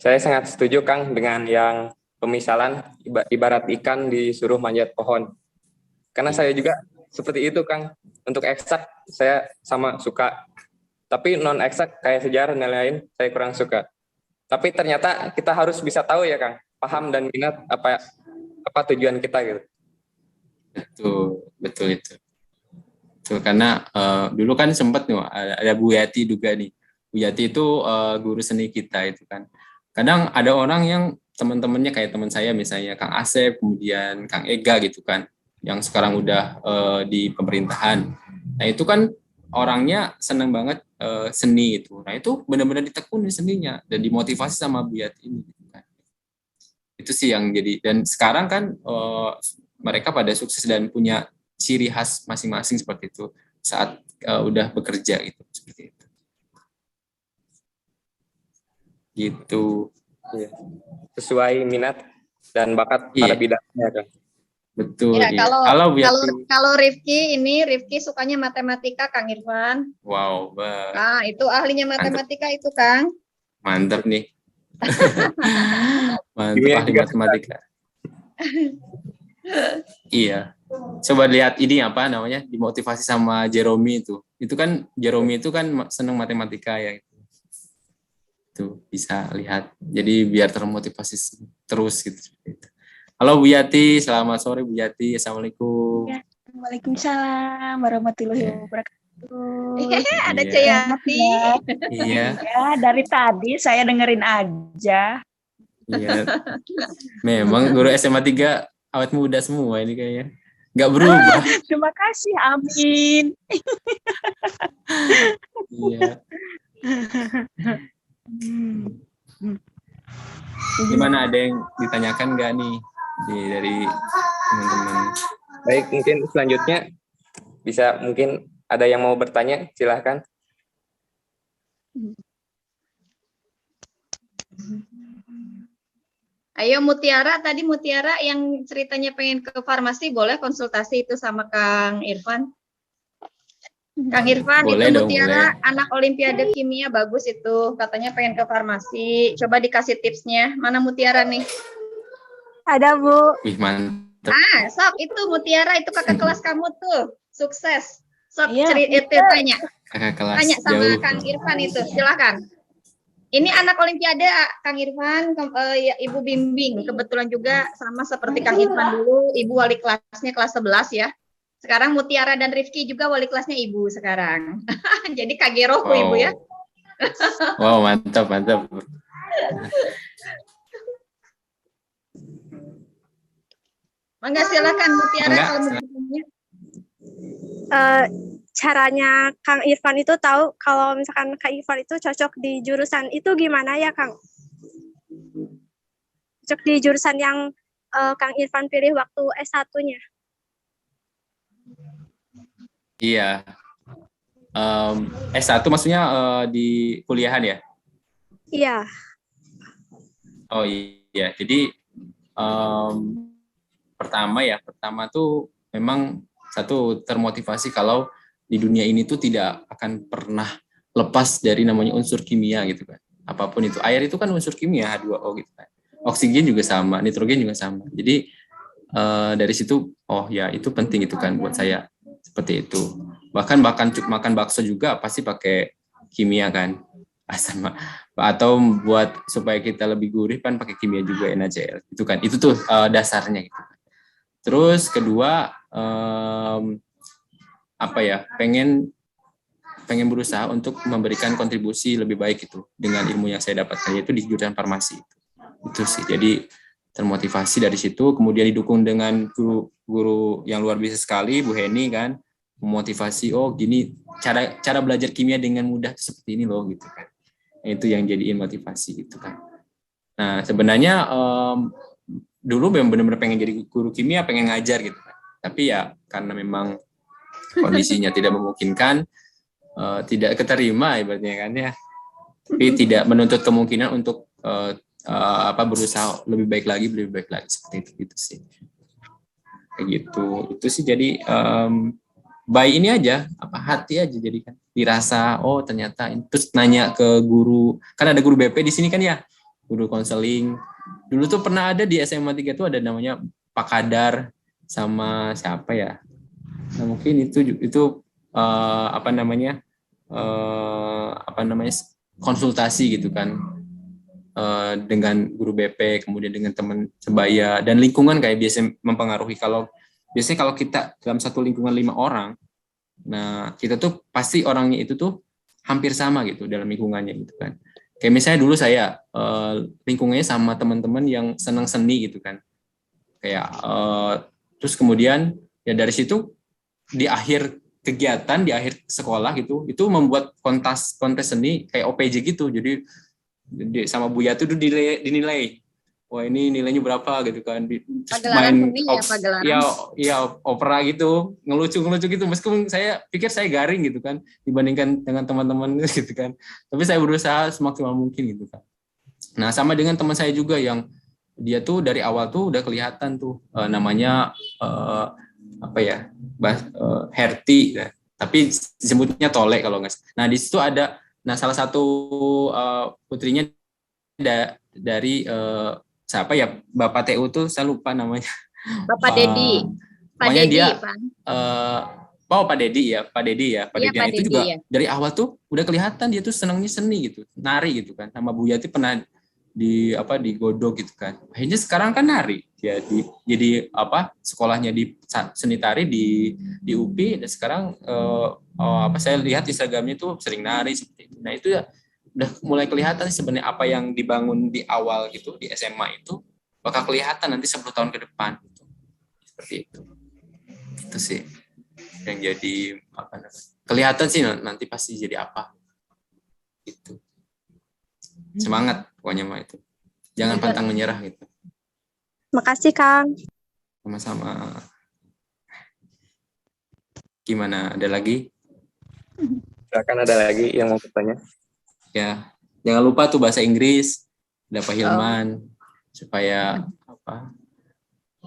Saya sangat setuju Kang dengan yang pemisalan ibarat ikan disuruh manjat pohon. Karena saya juga seperti itu Kang. Untuk eksak saya sama suka. Tapi non eksak kayak sejarah dan lain-lain saya kurang suka. Tapi ternyata kita harus bisa tahu ya Kang, paham dan minat apa tujuan kita gitu. Betul itu. Karena dulu kan sempat nih ada Bu Yati juga nih. Bu Yati itu guru seni kita itu kan. Kadang ada orang yang teman-temannya kayak teman saya misalnya Kang Asep, kemudian Kang Ega gitu kan, yang sekarang udah di pemerintahan. Nah itu kan orangnya senang banget seni itu. Nah itu benar-benar ditekuni seninya dan dimotivasi sama Bu Yati ini. Gitu kan. Itu sih yang jadi. Dan sekarang kan mereka pada sukses dan punya ciri khas masing-masing seperti itu saat udah bekerja gitu, seperti itu. Gitu. Ya. Sesuai minat dan bakat pada bidangnya kan. Betul. Ya, Iya. kalau Halo Bu kalau Yati. kalau Rifki sukanya matematika, Kang Irfan. Wow, Nah, itu ahlinya matematika itu, Kang. mantap nih. Mantap Kimia ahli juga matematika. Iya. Coba lihat ini apa namanya, dimotivasi sama Jeremy itu. Itu kan Jeremy itu kan senang matematika ya. Itu bisa lihat. Jadi biar termotivasi terus gitu. Halo Bu Yati, selamat sore Bu Yati. Assalamualaikum. Ya, Waalaikumsalam warahmatullahi Ya. wabarakatuh. Ada Iya. Ceyati. Iya. Ya, dari tadi saya dengerin aja. Iya. Memang guru SMA 3 awet muda semua ini kayaknya. Nggak berubah. Terima kasih, amin. Iya. Gimana, ada yang ditanyakan nggak nih dari teman-teman? baik. Mungkin selanjutnya bisa mungkin ada yang mau bertanya, silahkan. Ayo Mutiara, tadi Mutiara yang ceritanya pengen ke farmasi, boleh konsultasi itu sama Kang Irfan. Kang Irfan, Boleh itu dong, Mutiara anak Olimpiade Kimia bagus itu, katanya pengen ke farmasi. Coba dikasih tipsnya. Mana Mutiara nih? Ada Bu. Wih, mantap. Sok itu Mutiara, itu kakak kelas kamu tuh, sukses. Sok Iya, tanya. Kakak kelas Tanya sama jauh. Kang Irfan itu, silakan. Ini anak Olimpiade, Kang Irfan, ya, Ibu bimbing. Kebetulan juga sama seperti Kang Irfan dulu, Ibu wali kelasnya kelas 11 ya. Sekarang Mutiara dan Rifki juga wali kelasnya Ibu sekarang. Jadi kageroku Wow. Ibu ya. Wow, mantap, mantap. Mangga silakan Mutiara Enggak, kalau mau silakan. bertanya. Caranya Kang Irfan itu tahu kalau misalkan Kang Irfan itu cocok di jurusan itu gimana ya, Kang? Cocok di jurusan yang Kang Irfan pilih waktu S1-nya. Iya. S1 maksudnya di kuliahan ya? Iya. Oh iya. Jadi pertama tuh memang satu termotivasi kalau di dunia ini tuh tidak akan pernah lepas dari namanya unsur kimia gitu kan. Apapun itu, air itu kan unsur kimia H2O gitu kan. Oksigen juga sama, nitrogen juga sama. Jadi dari situ, oh ya itu penting itu kan buat saya seperti itu. Bahkan makan bakso juga pasti pakai kimia kan. Atau buat supaya kita lebih gurih kan pakai kimia juga NaCl itu kan. Itu tuh dasarnya gitu. Terus kedua pengen berusaha untuk memberikan kontribusi lebih baik itu dengan ilmu yang saya dapatkan, yaitu di jurusan farmasi itu sih. Jadi termotivasi dari situ, kemudian didukung dengan guru yang luar biasa sekali, Bu Heni kan, memotivasi, oh gini cara belajar kimia dengan mudah seperti ini loh gitu kan. Itu yang jadiin motivasi gitu kan. Nah sebenarnya dulu benar-benar pengen jadi guru kimia, pengen ngajar gitu kan. Tapi ya karena memang kondisinya tidak memungkinkan, tidak keterima ibaratnya kan ya. Tapi tidak menuntut kemungkinan untuk berusaha lebih baik lagi seperti itu gitu sih. Kayak gitu. Itu sih jadi by ini aja, hati aja jadi kan. Dirasa oh ternyata terus nanya ke guru. Kan ada guru BP di sini kan ya. Guru konseling. Dulu tuh pernah ada di SMA 3 tuh ada namanya Pak Kadar sama siapa ya? Nah, mungkin itu konsultasi gitu kan dengan guru BP, kemudian dengan teman sebaya dan lingkungan kayak biasa mempengaruhi. Biasanya kalau kita dalam satu lingkungan 5 orang, nah kita tuh pasti orangnya itu tuh hampir sama gitu dalam lingkungannya gitu kan. Kayak misalnya dulu saya lingkungannya sama teman-teman yang senang seni gitu kan. Kayak terus kemudian ya dari situ di akhir kegiatan, di akhir sekolah gitu, itu membuat kontes seni kayak OPJ gitu. Jadi sama Bu Yatu itu dinilai. Wah ini nilainya berapa gitu kan. Pagelaran seni ya, pagelaran. Iya, opera gitu, ngelucu gitu. Meskipun saya pikir saya garing gitu kan, dibandingkan dengan teman-teman gitu kan. Tapi saya berusaha semaksimal mungkin gitu kan. Nah sama dengan teman saya juga yang dia tuh dari awal tuh udah kelihatan tuh namanya apa ya, Herti, tapi disebutnya Tole kalau nggak salah. Nah di situ ada, nah salah satu putrinya dari siapa ya, Bapak TU tuh saya lupa namanya. Bapak Dedi. Pak Pokoknya Dedi, dia Pak. Pak Dedi ya, Pak Dedi ya, Pak Iya, Dedi. Pak Itu Dedi, juga ya. dari awal tuh udah kelihatan dia tuh senangnya seni gitu, nari gitu kan. Sama Bu Yati pernah digodok gitu kan. Akhirnya sekarang kan nari. Jadi sekolahnya di seni tari di UPI, dan sekarang saya lihat Instagramnya tuh sering nari seperti itu. Nah itu ya udah mulai kelihatan sebenarnya apa yang dibangun di awal gitu di SMA itu bakal kelihatan nanti 10 tahun ke depan gitu. Seperti itu. Itu sih yang jadi kelihatan sih nanti pasti jadi apa gitu. Semangat pokoknya mah itu, jangan pantang menyerah gitu. Makasih Kang. Sama-sama. Gimana, ada lagi? Silakan, ada lagi yang mau bertanya? Ya, jangan lupa tuh bahasa Inggris, ada Pak Hilman, supaya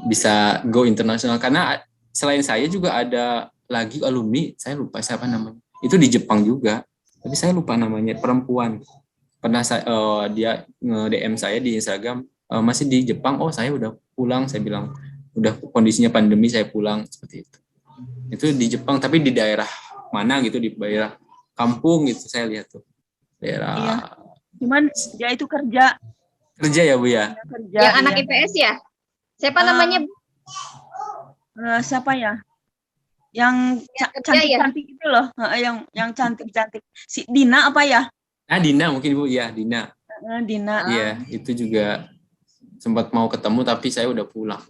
bisa go internasional. Karena selain saya juga ada lagi alumni, saya lupa siapa namanya. Itu di Jepang juga, tapi saya lupa namanya, perempuan. Pernah dia nge-DM saya di Instagram, masih di Jepang. Oh, saya udah pulang, saya bilang udah kondisinya pandemi, saya pulang, seperti itu. Itu di Jepang, tapi di daerah mana gitu, di daerah kampung gitu, saya lihat tuh daerah. Iya. Cuman dia itu kerja ya Bu ya. Kerja, Yang anak IPS ya? Siapa namanya? Siapa ya? Yang cantik-cantik itu loh, yang cantik-cantik. Si Dina apa ya? Dina mungkin Bu, ya Dina. Dina. Iya, itu juga sempat mau ketemu tapi saya udah pulang.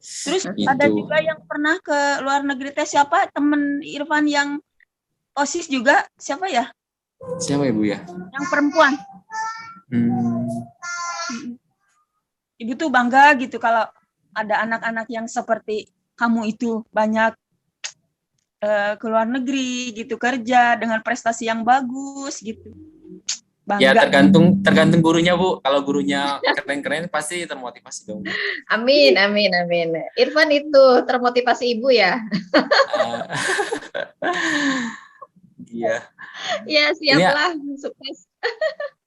Terus gitu. ada juga yang pernah ke luar negeri, siapa temen Irfan yang OSIS juga, siapa ya? Siapa ya Bu ya? Yang perempuan. Ibu tuh bangga gitu kalau ada anak-anak yang seperti kamu itu, banyak ke luar negeri gitu, kerja dengan prestasi yang bagus gitu. Bangga. Ya tergantung gurunya Bu. Kalau gurunya keren-keren pasti termotivasi dong. Amin. Irfan itu termotivasi ibu ya. Iya. Ya siaplah, sukses.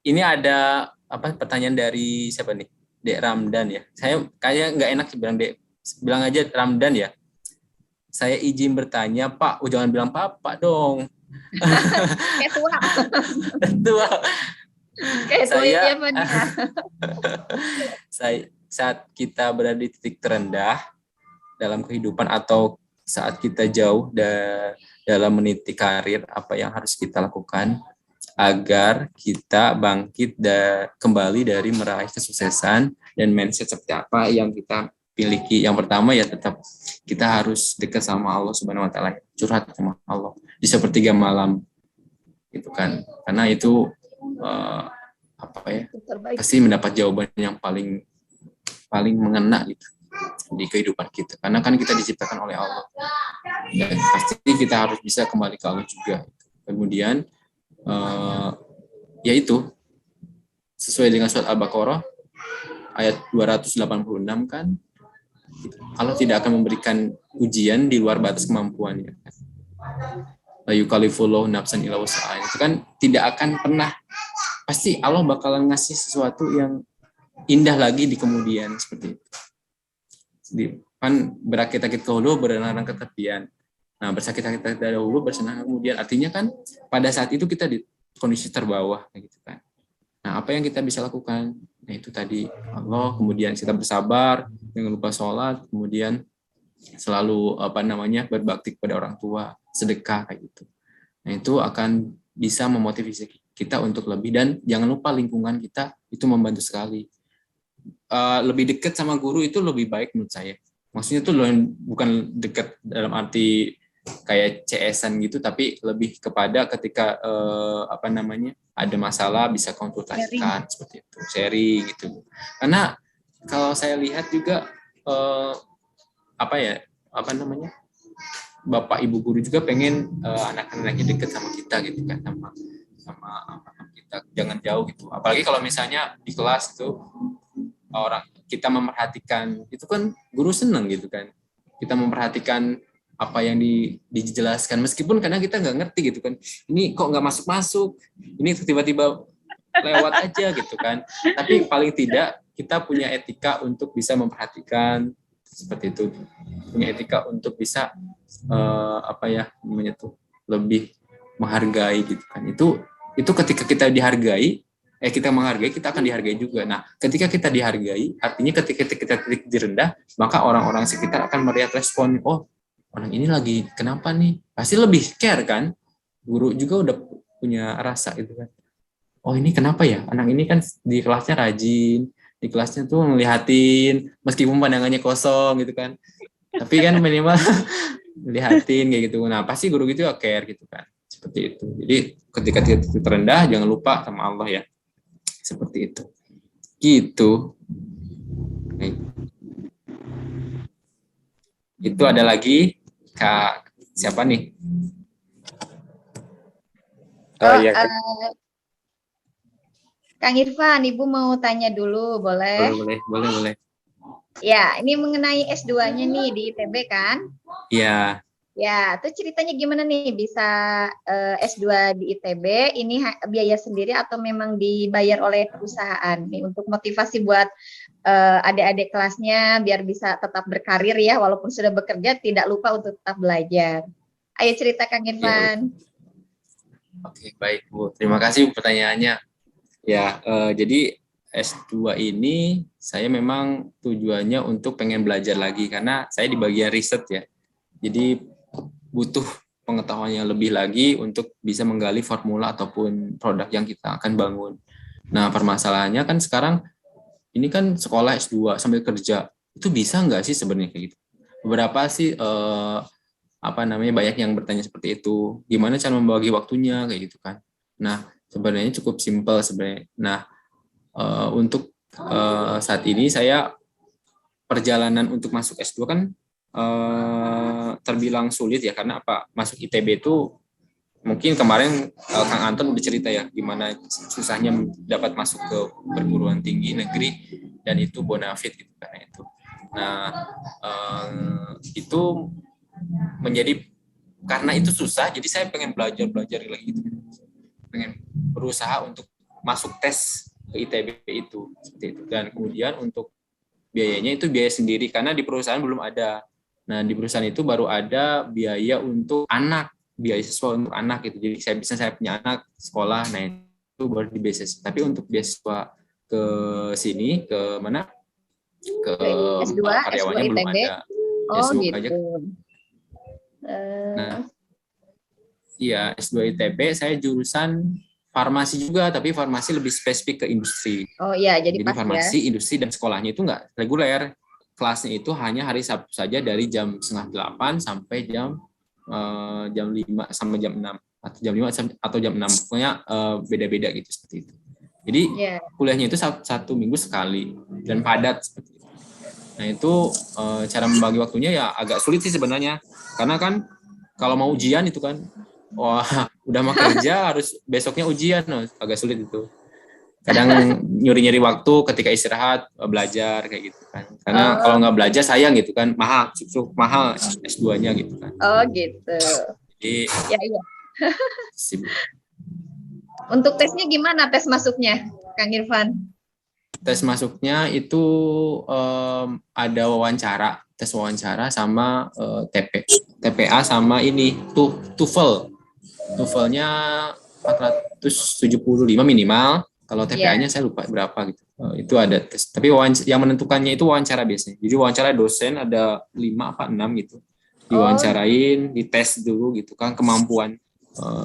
Ini ada pertanyaan dari siapa nih? Dek Ramdan ya. Saya kayak nggak enak sih bilang aja Ramdan ya. Saya izin bertanya, Pak. Jangan bilang Papa dong. Kayak tua. Tua. Kayak tua ya, Pak. Saat kita berada di titik terendah dalam kehidupan atau saat kita jauh dalam meniti karir, apa yang harus kita lakukan agar kita bangkit kembali dari meraih kesuksesan, dan mindset seperti apa yang kita miliki. Yang pertama ya tetap kita harus dekat sama Allah Subhanahu wa taala, curhat sama Allah di sepertiga malam gitu kan, karena itu pasti mendapat jawaban yang paling mengena gitu di kehidupan kita, karena kan kita diciptakan oleh Allah dan pasti kita harus bisa kembali ke Allah juga. Kemudian yaitu sesuai dengan surat Al-Baqarah ayat 286 kan, Allah tidak akan memberikan ujian di luar batas kemampuannya. La yukallifullahu nafsan illa wus'aha. Itu kan tidak akan pernah, pasti Allah bakalan ngasih sesuatu yang indah lagi di kemudian, seperti itu. Kan berakit-akit ke hulu, berenang ke tepian. Nah, bersakit-sakit dahulu, bersenang kemudian. Artinya kan pada saat itu kita di kondisi terbawah gitu kan. Nah, apa yang kita bisa lakukan? Nah, itu tadi Allah, kemudian kita bersabar, jangan lupa sholat, kemudian selalu berbakti kepada orang tua, sedekah kayak gitu. Nah, itu akan bisa memotivasi kita untuk lebih, dan jangan lupa lingkungan kita itu membantu sekali. Lebih dekat sama guru itu lebih baik menurut saya. Maksudnya itu bukan dekat dalam arti kayak CS-an gitu, tapi lebih kepada ketika ada masalah bisa konsultasikan, seperti itu, sharing gitu. Karena kalau saya lihat juga bapak ibu guru juga pengen anak-anaknya dekat sama kita gitu kan, sama kita, jangan jauh gitu. Apalagi kalau misalnya di kelas itu kita memperhatikan, itu kan guru senang gitu kan. Kita memperhatikan apa yang dijelaskan, meskipun kadang kita nggak ngerti gitu kan. Ini kok nggak masuk-masuk, ini tiba-tiba lewat aja gitu kan. Tapi paling tidak kita punya etika untuk bisa memperhatikan seperti itu. Punya etika untuk bisa lebih menghargai gitu kan. Itu ketika kita dihargai, kita menghargai, kita akan dihargai juga. Nah, ketika kita dihargai, artinya ketika kita titik rendah, maka orang-orang sekitar akan melihat respon, oh, orang ini lagi kenapa nih? Pasti lebih care kan? Guru juga udah punya rasa gitu kan. Oh, ini kenapa ya? Anak ini kan di kelasnya rajin, di kelasnya tuh ngelihatin, meskipun pandangannya kosong gitu kan. Tapi kan minimal lihatin kayak gitu. Nah, pasti guru gitu care gitu kan. Seperti itu. Jadi ketika titik terendah, jangan lupa sama Allah ya. Seperti itu. Gitu. Baik. Itu ada lagi Kak siapa nih? Iya. Kang Irfan, Ibu mau tanya dulu, boleh? Boleh. Ya, ini mengenai S2-nya nih di ITB kan? Iya. Ya, itu ceritanya gimana nih bisa S2 di ITB? Ini biaya sendiri atau memang dibayar oleh perusahaan nih untuk motivasi buat adik-adik kelasnya biar bisa tetap berkarir ya, walaupun sudah bekerja tidak lupa untuk tetap belajar. Ayo cerita Kang Irfan. Oke, baik Bu. Terima kasih pertanyaannya. Ya, jadi S2 ini saya memang tujuannya untuk pengen belajar lagi karena saya di bagian riset ya. Jadi butuh pengetahuan yang lebih lagi untuk bisa menggali formula ataupun produk yang kita akan bangun. Nah, permasalahannya kan sekarang ini kan sekolah S2 sambil kerja. Itu bisa nggak sih sebenarnya kayak gitu? Beberapa sih banyak yang bertanya seperti itu. Gimana cara membagi waktunya kayak gitu kan. Nah, sebenarnya cukup simpel sebenarnya. Nah, untuk saat ini saya perjalanan untuk masuk S2 kan terbilang sulit ya, karena apa? Masuk ITB itu mungkin kemarin Kang Anton udah cerita ya gimana susahnya dapat masuk ke perguruan tinggi negeri dan itu bonafit gitu karena itu. Nah, itu menjadi karena itu susah, jadi saya pengen belajar lagi gitu. Pengen berusaha untuk masuk tes ke ITB itu seperti itu. Dan kemudian untuk biayanya itu biaya sendiri karena di perusahaan belum ada. Nah, di perusahaan itu baru ada biaya untuk anak, beasiswa untuk anak gitu. Jadi saya punya anak sekolah, nah itu baru di beasiswa. Tapi untuk beasiswa ke sini, ke mana? Ke S2, karyawannya S2 belum ITB. ada. Oh, S2 gitu. aja. Nah, iya, S2 ITB saya jurusan farmasi juga, tapi farmasi lebih spesifik ke industri. Oh iya, jadi pas farmasi, ya. industri, dan sekolahnya itu nggak reguler. Kelasnya itu hanya hari Sabtu saja dari jam 7:30 sampai jam 5 sampai jam 6 atau jam 5 atau jam 6. Pokoknya beda-beda gitu seperti itu. Jadi kuliahnya itu satu minggu sekali dan padat seperti itu. Nah, itu cara membagi waktunya ya agak sulit sih sebenarnya. Karena kan kalau mau ujian itu kan wah, udah mau kerja harus besoknya ujian, agak sulit itu. Kadang nyuri-nyuri waktu ketika istirahat belajar kayak gitu kan. Karena kalau nggak belajar sayang gitu kan, mahal S2-nya gitu kan. Oh gitu. Jadi ya. Untuk tesnya gimana tes masuknya, Kang Irfan? Tes masuknya itu ada tes wawancara sama TPA sama ini TOEFL. TOEFL-nya 475 minimal. Kalau TPA-nya saya lupa berapa gitu. Itu ada tes. Tapi yang menentukannya itu wawancara biasanya. Jadi wawancara dosen ada 5 apa 6 gitu. Diwawancarain, dites dulu gitu kan kemampuan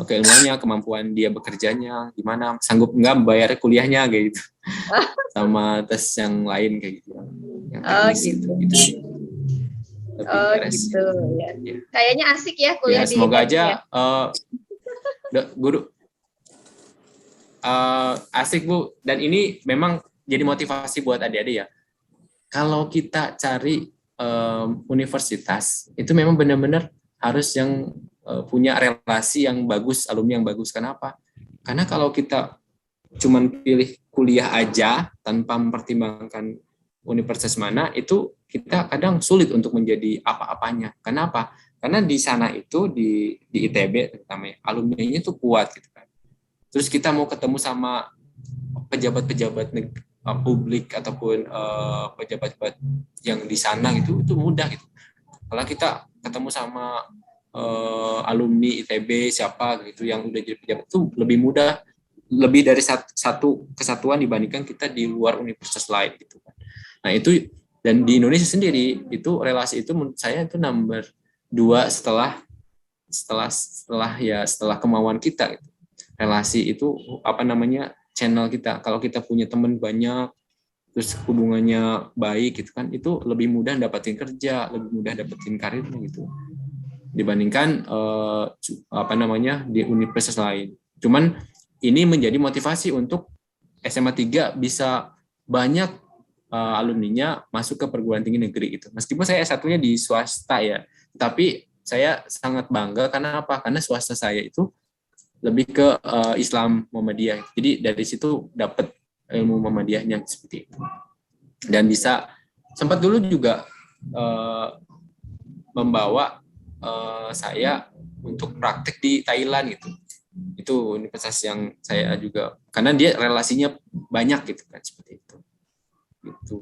keilmuannya, kemampuan dia bekerjanya, gimana, sanggup enggak bayar kuliahnya kayak gitu. Sama tes yang lain kayak gitu. Yang teknis gitu. Gitu ya. Kayaknya asik ya kuliah di semoga aja guru asik Bu, dan ini memang jadi motivasi buat adik-adik ya. Kalau kita cari universitas itu memang benar-benar harus yang punya relasi yang bagus, alumni yang bagus. Kenapa? Karena kalau kita cuman pilih kuliah aja tanpa mempertimbangkan universitas mana, itu kita kadang sulit untuk menjadi apa-apanya. Kenapa? Karena di sana itu di ITB terutama alumni-nya itu kuat gitu kan. Terus kita mau ketemu sama pejabat-pejabat publik ataupun pejabat-pejabat yang di sana gitu, itu mudah gitu. Kalau kita ketemu sama alumni ITB siapa gitu yang udah jadi pejabat, itu lebih mudah, lebih dari satu kesatuan dibandingkan kita di luar universitas lain gitu kan. Nah itu, dan di Indonesia sendiri itu relasi itu menurut saya itu nomor 2 setelah kemauan kita gitu. Relasi itu channel kita. Kalau kita punya teman banyak, terus hubungannya baik gitu kan, itu lebih mudah dapetin kerja, lebih mudah dapetin karirnya gitu dibandingkan di universitas lain. Cuman ini menjadi motivasi untuk SMA 3 bisa banyak alumninya masuk ke perguruan tinggi negeri gitu. Meskipun saya S1-nya di swasta ya, tapi saya sangat bangga karena apa? Karena swasta saya itu lebih ke Islam Muhammadiyah. Jadi dari situ dapat ilmu Muhammadiyahnya seperti itu. Dan bisa sempat dulu juga membawa saya untuk praktek di Thailand gitu. Itu universitas yang saya juga, karena dia relasinya banyak gitu kan, seperti itu. Gitu.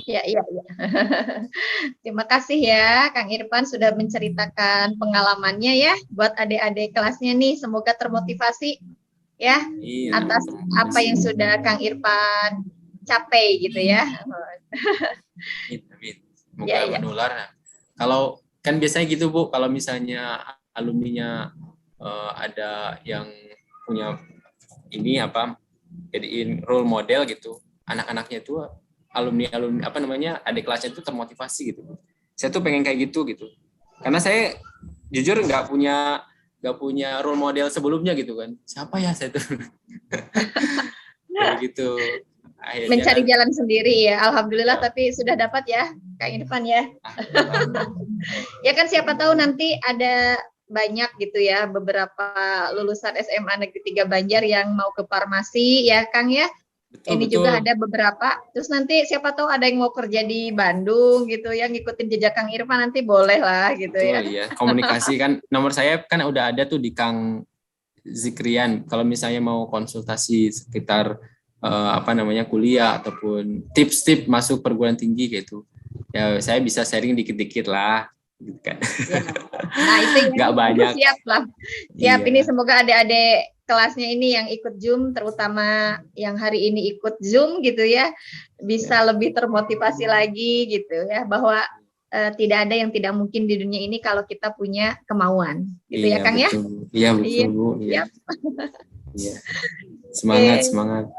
Ya. Terima kasih ya Kang Irfan sudah menceritakan pengalamannya ya buat adik-adik kelasnya nih. Semoga termotivasi ya atas apa yang sudah Kang Irfan capai gitu ya. Semoga menular. Kalau kan biasanya gitu Bu, kalau misalnya alumninya ada yang punya jadiin role model gitu, anak-anaknya itu alumni adik kelasnya itu termotivasi gitu. Saya tuh pengen kayak gitu karena saya jujur nggak punya role model sebelumnya gitu kan, siapa ya saya tuh kayak gitu. Akhirnya mencari jalan sendiri ya, alhamdulillah ya. Tapi sudah dapat ya Kang Irfan ya. Ya kan siapa tahu nanti ada banyak gitu ya beberapa lulusan SMA Negeri 3 Banjar yang mau ke farmasi ya Kang ya. Ini betul. Juga ada beberapa. Terus nanti siapa tahu ada yang mau kerja di Bandung gitu ya, ngikutin jejak Kang Irfan, nanti boleh lah gitu ya. Iya. Komunikasi kan nomor saya kan udah ada tuh di Kang Zikrian. Kalau misalnya mau konsultasi sekitar kuliah ataupun tips-tips masuk perguruan tinggi gitu. Ya saya bisa sharing dikit-dikit lah gitu kan. Ya. Nah, itu nggak banyak. Siap lah. Siap iya. Ini semoga adik-adik kelasnya ini yang ikut Zoom, terutama yang hari ini ikut Zoom gitu ya, bisa lebih termotivasi lagi gitu ya, bahwa tidak ada yang tidak mungkin di dunia ini kalau kita punya kemauan gitu ya Kang betul. Ya. Iya betul Bu. Iya. Iya. Semangat.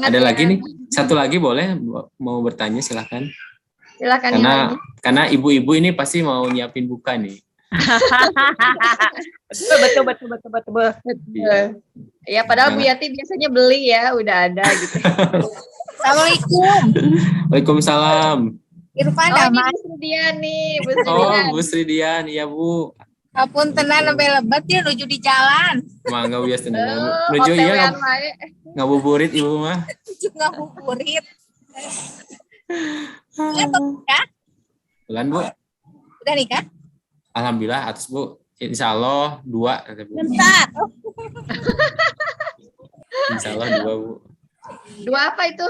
Ada lagi nih, satu lagi boleh mau bertanya silahkan. Silakan. Karena ibu-ibu ini pasti mau nyiapin buka nih. betul. Ya padahal Bu Yati biasanya beli ya, udah ada gitu. Assalamualaikum. Waalaikumsalam. Irfan ini Bu Sridian nih, Bu Sridian. Bu Sridian, iya Bu. Apun tenan sampai lebat ya nuju di jalan. Mangga biasa nuju iya ngabuburit ibu mah. Ngabuburit. Bulan Bu. Udah nikah? Alhamdulillah atas Bu. Insya Allah 2. Bentar. Insya Allah 2 Bu. 2 apa itu?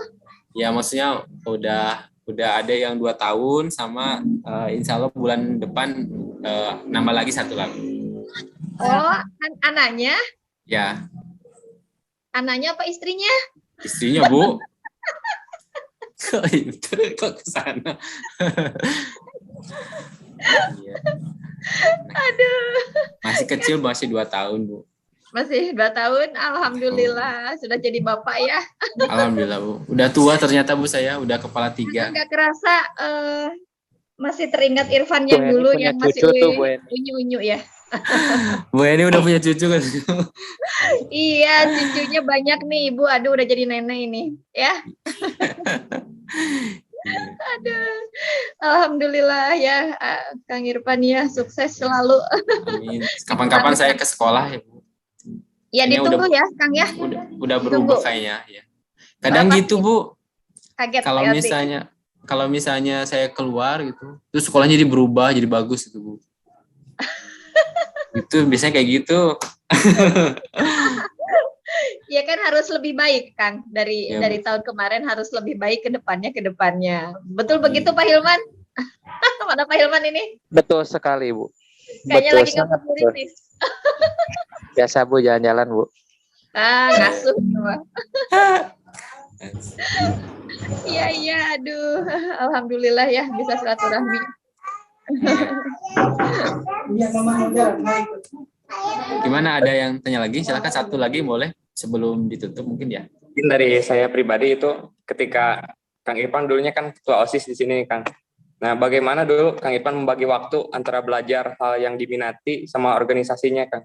Ya maksudnya udah ada yang 2 tahun sama insya Allah bulan depan nambah lagi 1 lagi. Oh, anaknya? Ya. Anaknya apa istrinya? Istrinya Bu. Kok kesana? Iya. Aduh. Masih kecil, masih 2 tahun Bu. Masih 2 tahun, alhamdulillah sudah jadi bapak ya. Alhamdulillah Bu. Udah tua ternyata Bu saya, udah kepala 3. Enggak kerasa masih teringat Irfan yang dulu yang masih unyu-unyu ya. Bu Eni udah punya cucu kan? Iya, cucunya banyak nih Ibu. Aduh udah jadi nenek ini ya. Aduh, alhamdulillah ya Kang Irfan ya, sukses selalu. Amin. Kapan-kapan saya ke sekolah ya Bu. Ya ditunggu ya Kang ya. Udah berubah kayaknya ya. Kadang gitu Bu, Kaget kalau PLT. misalnya saya keluar gitu, terus sekolahnya jadi berubah jadi bagus gitu Bu. Itu biasanya kayak gitu. Ya kan harus lebih baik kan dari Ya, dari tahun kemarin harus lebih baik ke depannya. Betul begitu Pak Hilman? Mana Pak Hilman ini? Betul sekali, Bu. Kayaknya Betul, lagi sangat ngabuburit betul. nih. Biasa, Bu, jalan-jalan, Bu. Ngasuh semua. Iya, aduh. Alhamdulillah ya bisa silaturahmi. Gimana, ada yang tanya lagi? Silakan satu lagi boleh sebelum ditutup mungkin ya. Mungkin dari saya pribadi itu ketika Kang Irfan dulunya kan ketua OSIS di sini Kang. Nah, bagaimana dulu Kang Irfan membagi waktu antara belajar hal yang diminati sama organisasinya Kang?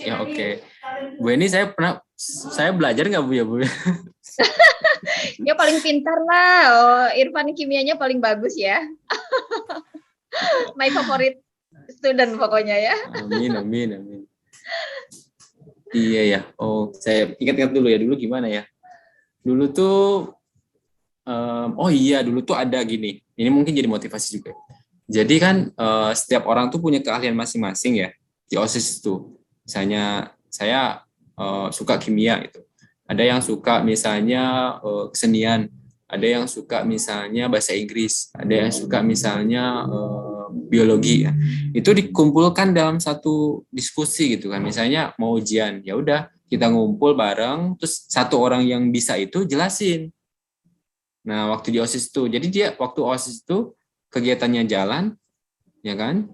Ya oke. Bu ini saya belajar nggak Bu ya Bu? Ya paling pintar lah. Oh, Irfan kimianya paling bagus ya. My favorite student pokoknya ya. Amin. Iya ya. Oh, saya ingat-ingat dulu ya. Dulu gimana ya? Dulu tuh, dulu tuh ada gini. Ini mungkin jadi motivasi juga. Jadi kan setiap orang tuh punya keahlian masing-masing ya di OSIS itu. Misalnya saya suka kimia itu. Ada yang suka misalnya kesenian. Ada yang suka misalnya bahasa Inggris. Ada yang suka misalnya biologi ya. Itu dikumpulkan dalam satu diskusi gitu kan. Misalnya mau ujian, ya udah kita ngumpul bareng, terus satu orang yang bisa itu jelasin. Nah, waktu di OSIS itu, jadi dia waktu OSIS itu kegiatannya jalan, ya kan?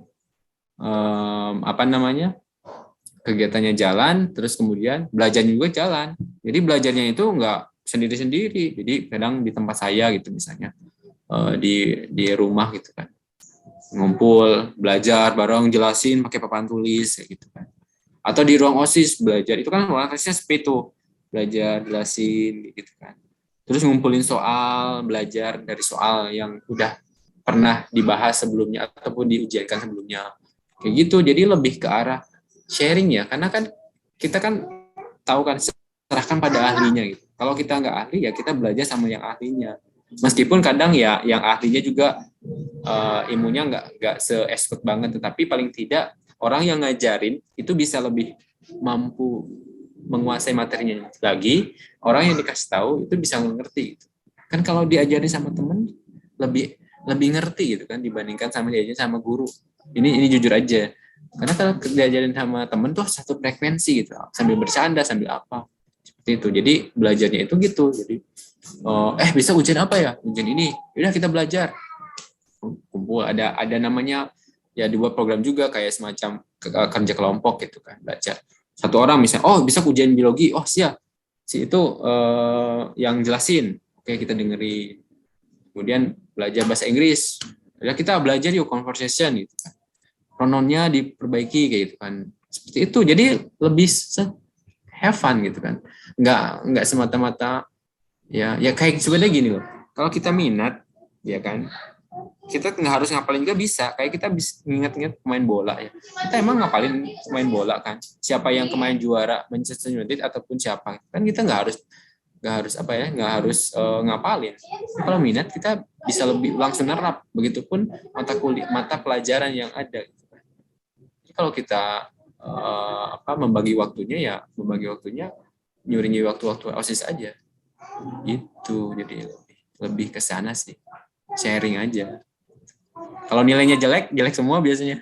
Kegiatannya jalan, terus kemudian belajarnya juga jalan. Jadi belajarnya itu nggak sendiri-sendiri. Jadi kadang di tempat saya gitu misalnya, di rumah gitu kan. Ngumpul, belajar bareng, jelasin pakai papan tulis gitu kan. Atau di ruang OSIS belajar, itu kan ruang OSISnya seperti itu, belajar, jelasin gitu kan. Terus ngumpulin soal, belajar dari soal yang udah pernah dibahas sebelumnya ataupun diujiankan sebelumnya. Kayak gitu, jadi lebih ke arah sharing ya, karena kan kita kan tahu kan serahkan pada ahlinya gitu. Kalau kita nggak ahli ya kita belajar sama yang ahlinya. Meskipun kadang ya yang ahlinya juga ilmunya nggak se-expert banget, tetapi paling tidak orang yang ngajarin itu bisa lebih mampu menguasai materinya lagi. Orang yang dikasih tahu itu bisa mengerti. Gitu. Kan kalau diajarin sama temen lebih ngerti gitu kan dibandingkan sama diajarin sama guru. Ini jujur aja. Karena kalau diajarin sama temen tuh satu frekuensi gitu, sambil bercanda sambil apa seperti itu. Jadi belajarnya itu gitu. Jadi bisa ujian apa ya? Ujian ini. Udah kita belajar. Kumpul ada namanya ya dibuat program juga kayak semacam kerja kelompok gitu kan, belajar. Satu orang misalnya, bisa ujian biologi, siap. Si itu yang jelasin. Oke, kita dengerin. Kemudian belajar bahasa Inggris. Ya kita belajar yuk conversation gitu kan. Pronounnya diperbaiki kayak gitu kan. Seperti itu. Jadi lebih have fun gitu kan. Enggak semata-mata ya kayak sebenarnya gini loh. Kalau kita minat ya kan, kita nggak harus ngapalin juga bisa. Kayak kita bisa ingat-ingat pemain bola ya. Kita emang ngapalin pemain bola kan. Siapa yang kemarin juara Manchester United ataupun siapa. Kan kita nggak harus ngapalin. Kalau minat kita bisa lebih langsung nerap. Begitupun mata pelajaran yang ada. Jadi kalau kita membagi waktunya nyuringi waktu-waktu OSIS aja. Itu jadi lebih ke sana sih. Sharing aja. Kalau nilainya jelek semua biasanya.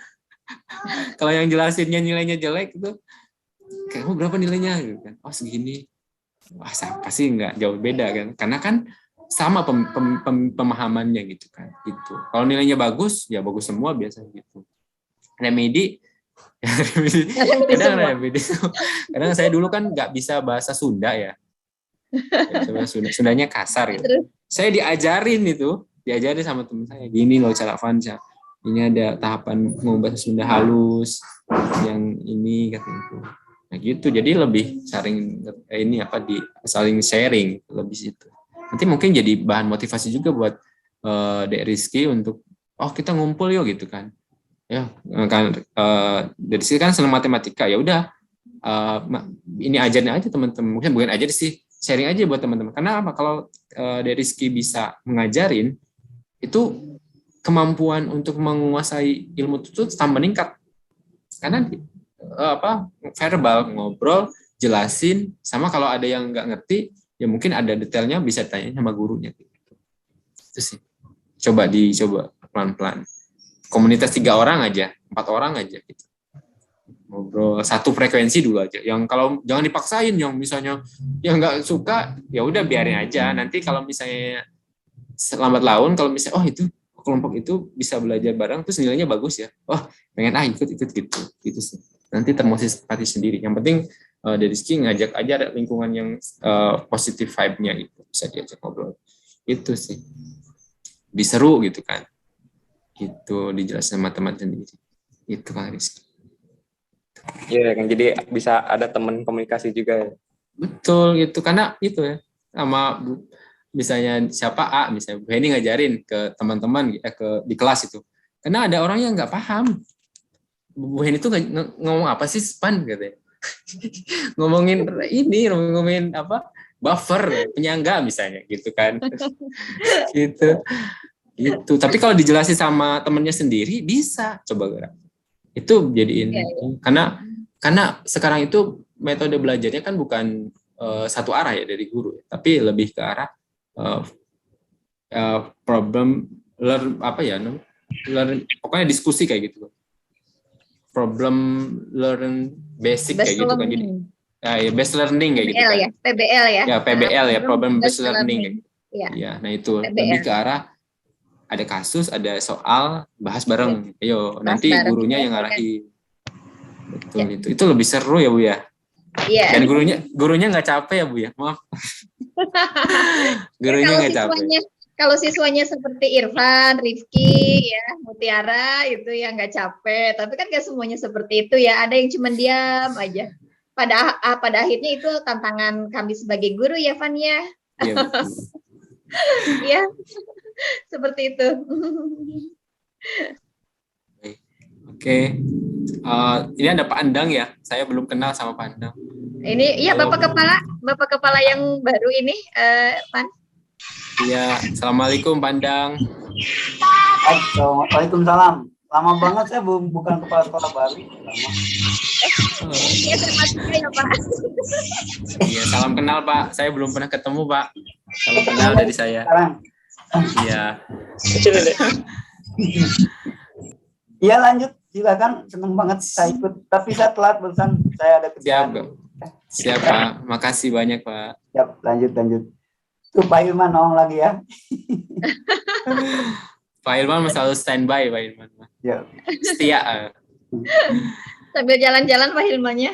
Kalau yang jelasinnya nilainya jelek itu, kamu berapa nilainya? Gitu kan. Segini. Pasti nggak jauh beda kan. Karena kan sama pemahamannya gitu kan. Gitu. Kalau nilainya bagus, ya bagus semua biasanya gitu. Remedi. Kadang saya dulu kan nggak bisa bahasa Sunda ya. Sundanya kasar gitu. Saya diajarin sama teman saya. Gini loh cara Vansa. Ini ada tahapan ngomong bahasa Sunda halus, yang ini katanya. Nah gitu. Jadi lebih saling sharing lebih situ. Nanti mungkin jadi bahan motivasi juga buat Dek Rizky untuk kita ngumpul yuk gitu kan. Ya kan dari sini kan senang matematika ya udah ini ajarin aja teman-teman, mungkin bukan ajar sih, sharing aja buat teman-teman. Karena apa? Kalau dari Rizky bisa mengajarin, itu kemampuan untuk menguasai ilmu itu tambah meningkat. Karena verbal, ngobrol, jelasin, sama kalau ada yang nggak ngerti, ya mungkin ada detailnya bisa tanya sama gurunya. Itu sih. Coba pelan-pelan. Komunitas 3 orang aja, 4 orang aja gitu. Ngobrol satu frekuensi dulu aja. Yang kalau jangan dipaksain, yang misalnya yang nggak suka, ya udah biarin aja. Nanti kalau misalnya lambat laun, kalau misalnya itu kelompok itu bisa belajar bareng, terus nilainya bagus ya. Pengen ikut gitu sih. Nanti termotivasi sendiri. Yang penting dari Rizky ngajak aja ada lingkungan yang positive vibe-nya itu bisa diajak ngobrol. Itu sih. Diseru gitu kan. Gitu dijelasin sama teman sendiri. Itu Kang Rizky. Iya kan, jadi bisa ada teman komunikasi juga. Betul gitu, karena itu ya sama misalnya siapa misalnya Bu Heni ngajarin ke teman-teman di kelas itu, karena ada orang yang nggak paham Bu Heni itu ngomong apa sih span gitu ya. ngomongin apa buffer penyangga misalnya gitu kan. gitu tapi kalau dijelasin sama temennya sendiri bisa coba gerak itu jadiin karena sekarang itu metode belajarnya kan bukan satu arah ya dari guru, tapi lebih ke arah problem learn pokoknya diskusi kayak gitu, problem learn basic kayak gitu kan, jadi best learning kayak gitu kan. PBL ya PBL ya, problem based learning kayak gitu. Ya. Nah itu PBL. lebih ke arah ada kasus, ada soal, bahas bareng. Ayo, nanti bareng. gurunya yang ngarahin. Betul itu lebih seru ya Bu ya. Iya. Dan gurunya nggak capek ya Bu ya, maaf. Gurunya nggak capek. Kalau siswanya seperti Irfan, Rifki, ya, Mutiara itu yang nggak capek. Tapi kan nggak semuanya seperti itu ya. Ada yang cuma diam aja. Pada akhirnya itu tantangan kami sebagai guru ya, Van ya. Iya betul. Iya. Seperti itu. Oke. Ini ada Pak Andang ya. Saya belum kenal sama Pak Andang. Ini ya Bapak Kepala yang baru ini, Pan. Iya, Assalamualaikum Pak Andang. Waalaikumsalam. Lama banget saya bukan kepala sekolah baru. Iya, terima kasih ya Pak. Iya, salam kenal Pak. Saya belum pernah ketemu Pak. Salam kenal dari saya. Iya. Iya lanjut, silakan. Senang banget saya ikut. Tapi saya telat barusan, saya ada kerjaan. Siap Pak. Makasih banyak Pak. Siap, lanjut. Tuh Pak Ilman nolong lagi ya. Pak Ilman selalu standby Pak Ilman. Ya. Setia. Sambil jalan-jalan Pak Hilmannya.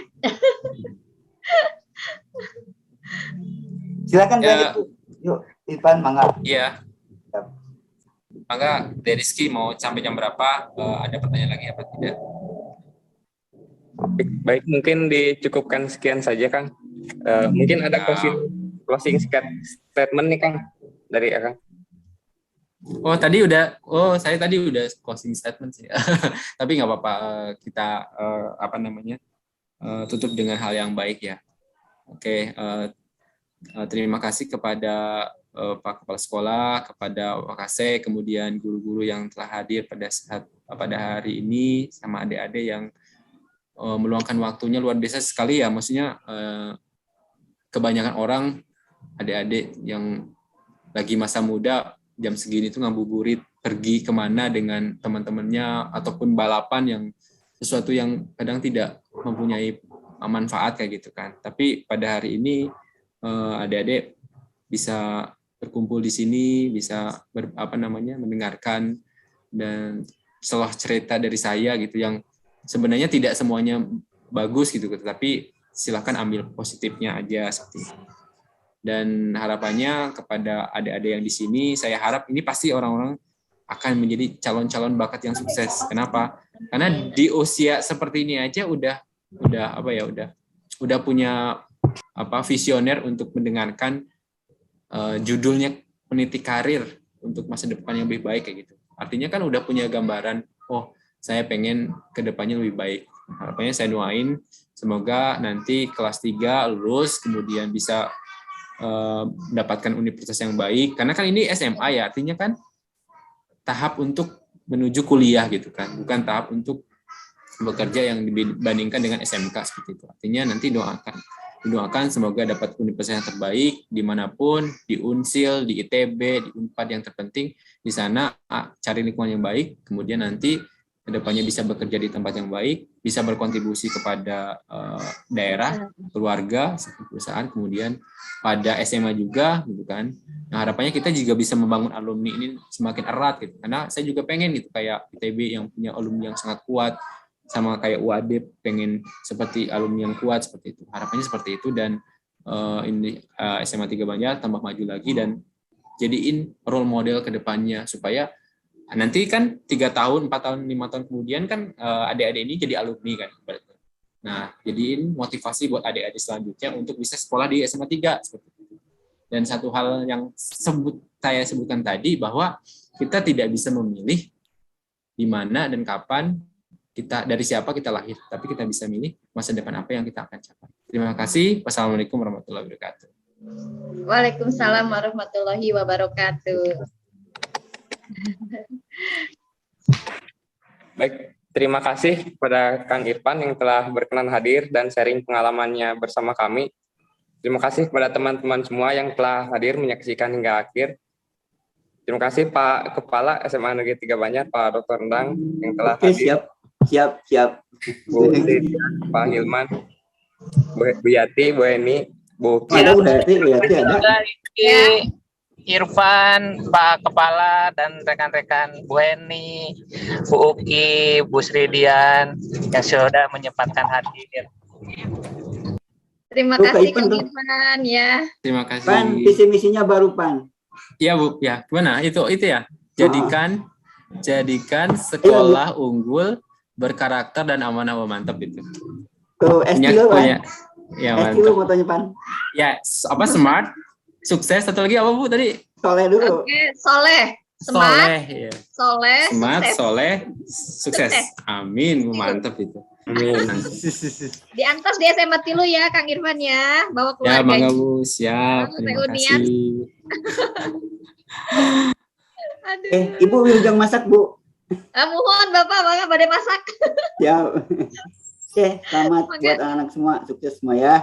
Silakan yuk Irfan, mangga. Iya. Mangga, dari Rizky mau sampai jam berapa? Ada pertanyaan lagi apa tidak? Baik, mungkin dicukupkan sekian saja Kang. Mungkin ada closing statement nih Kang dari Kang. Saya tadi udah closing statement sih. Tapi nggak apa-apa, kita tutup dengan hal yang baik ya. Oke, terima kasih kepada Pak Kepala Sekolah, kepada Wakase, kemudian guru-guru yang telah hadir pada hari ini, sama adik-adik yang meluangkan waktunya luar biasa sekali ya. Maksudnya kebanyakan orang, adik-adik yang lagi masa muda, jam segini tuh ngabuburit, pergi kemana dengan teman-temannya, ataupun balapan yang sesuatu yang kadang tidak mempunyai manfaat kayak gitu kan. Tapi pada hari ini adik-adik bisa berkumpul di sini, bisa mendengarkan dan setelah cerita dari saya gitu yang sebenarnya tidak semuanya bagus gitu, tapi silakan ambil positifnya aja seperti itu. Dan harapannya kepada adik-adik yang di sini, saya harap ini pasti orang-orang akan menjadi calon-calon bakat yang sukses. Kenapa? Karena di usia seperti ini aja udah punya visioner untuk mendengarkan judulnya peniti karir untuk masa depan yang lebih baik kayak gitu. Artinya kan udah punya gambaran, saya pengen ke depannya lebih baik. Harapannya saya doain semoga nanti kelas 3 lulus, kemudian bisa mendapatkan universitas yang baik. Karena kan ini SMA ya, artinya kan tahap untuk menuju kuliah gitu kan, bukan tahap untuk bekerja yang dibandingkan dengan SMK seperti itu. Artinya nanti doakan semoga dapat universitas yang terbaik dimanapun, di Unsil, di ITB, di Unpad, yang terpenting di sana cari lingkungan yang baik, kemudian nanti kedepannya bisa bekerja di tempat yang baik, bisa berkontribusi kepada daerah, keluarga, perusahaan, kemudian pada SMA juga gitu kan. Nah, harapannya kita juga bisa membangun alumni ini semakin erat gitu. Karena saya juga pengen gitu kayak ITB yang punya alumni yang sangat kuat, sama kayak UAD pengen seperti alumni yang kuat seperti itu. Harapannya seperti itu, dan ini SMA 3 Banjar tambah maju lagi dan jadiin role model ke depannya supaya nanti kan 3 tahun, 4 tahun, 5 tahun kemudian kan adik-adik ini jadi alumni kan. Nah, jadiin motivasi buat adik-adik selanjutnya untuk bisa sekolah di SMA 3 seperti itu. Dan satu hal yang saya sebutkan tadi bahwa kita tidak bisa memilih di mana dan kapan dari siapa kita lahir, tapi kita bisa milih masa depan apa yang kita akan capai. Terima kasih. Wassalamualaikum warahmatullahi wabarakatuh. Waalaikumsalam warahmatullahi wabarakatuh. Baik, terima kasih kepada Kang Irfan yang telah berkenan hadir dan sharing pengalamannya bersama kami. Terima kasih kepada teman-teman semua yang telah hadir menyaksikan hingga akhir. Terima kasih Pak Kepala SMA Negeri 3 Banjar, Pak Dr. Endang yang telah hadir. Siap. Bu Lydia, Pak Hilman, Bu Yati, Bu Eni, Bu Ki. Ada Bu Yati ada. Irfan, Pak Kepala, dan rekan-rekan Bu Eni, Bu Uki, Bu Sridian yang sudah menyempatkan hadir. Terima kasih Kang Irfan ya. Terima kasih. Pan, visi misinya baru Pan. Iya Bu, ya gimana? Itu ya. Jadikan sekolah unggul, berkarakter dan amanah. Mantap itu. Tuh, S3 Pan. Ya, S3 mantap. fotonya Pan. Ya, apa smart, sukses, satu lagi apa Bu tadi? Soleh dulu. Oke, soleh. Smart, ya. soleh, Smart, sukses. soleh, sukses. Amin, Bu, mantap itu. Amin. Diantos di SMA Tilu ya Kang Irfan ya, bawa Ya, keluarga. bangga Bu, siap. Terima reunian. kasih. Aduh. Ibu wilujeng masak Bu. Mohon Bapak, bangga pada masak. Ya. Oke, selamat buat anak-anak semua, sukses semua ya.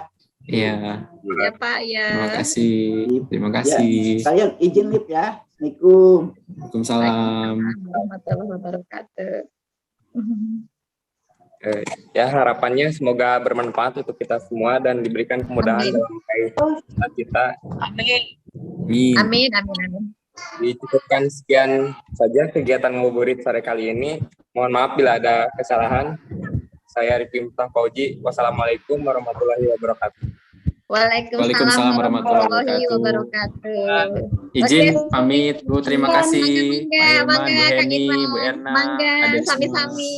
Iya. Ya Pak ya. Terima kasih. Terima kasih. Kalian izin lip ya. Assalamualaikum. Waalaikumsalam. Warahmatullahi wabarakatuh. Ya, harapannya semoga bermanfaat untuk kita semua dan diberikan kemudahan dalam meraih kita. Amin. Amin, amin, amin. Dicukupkan sekian saja kegiatan ngabuburit sore kali ini. Mohon maaf bila ada kesalahan. Saya Rifki Miftah Fauji. Wassalamualaikum warahmatullahi wabarakatuh. Waalaikumsalam warahmatullahi wabarakatuh. Izin pamit Bu, terima kasih. Mangga, Pak Hilman, Bu Kang Heni, Irfan. Bu Erna, Mangga, adik semua. sami-sami.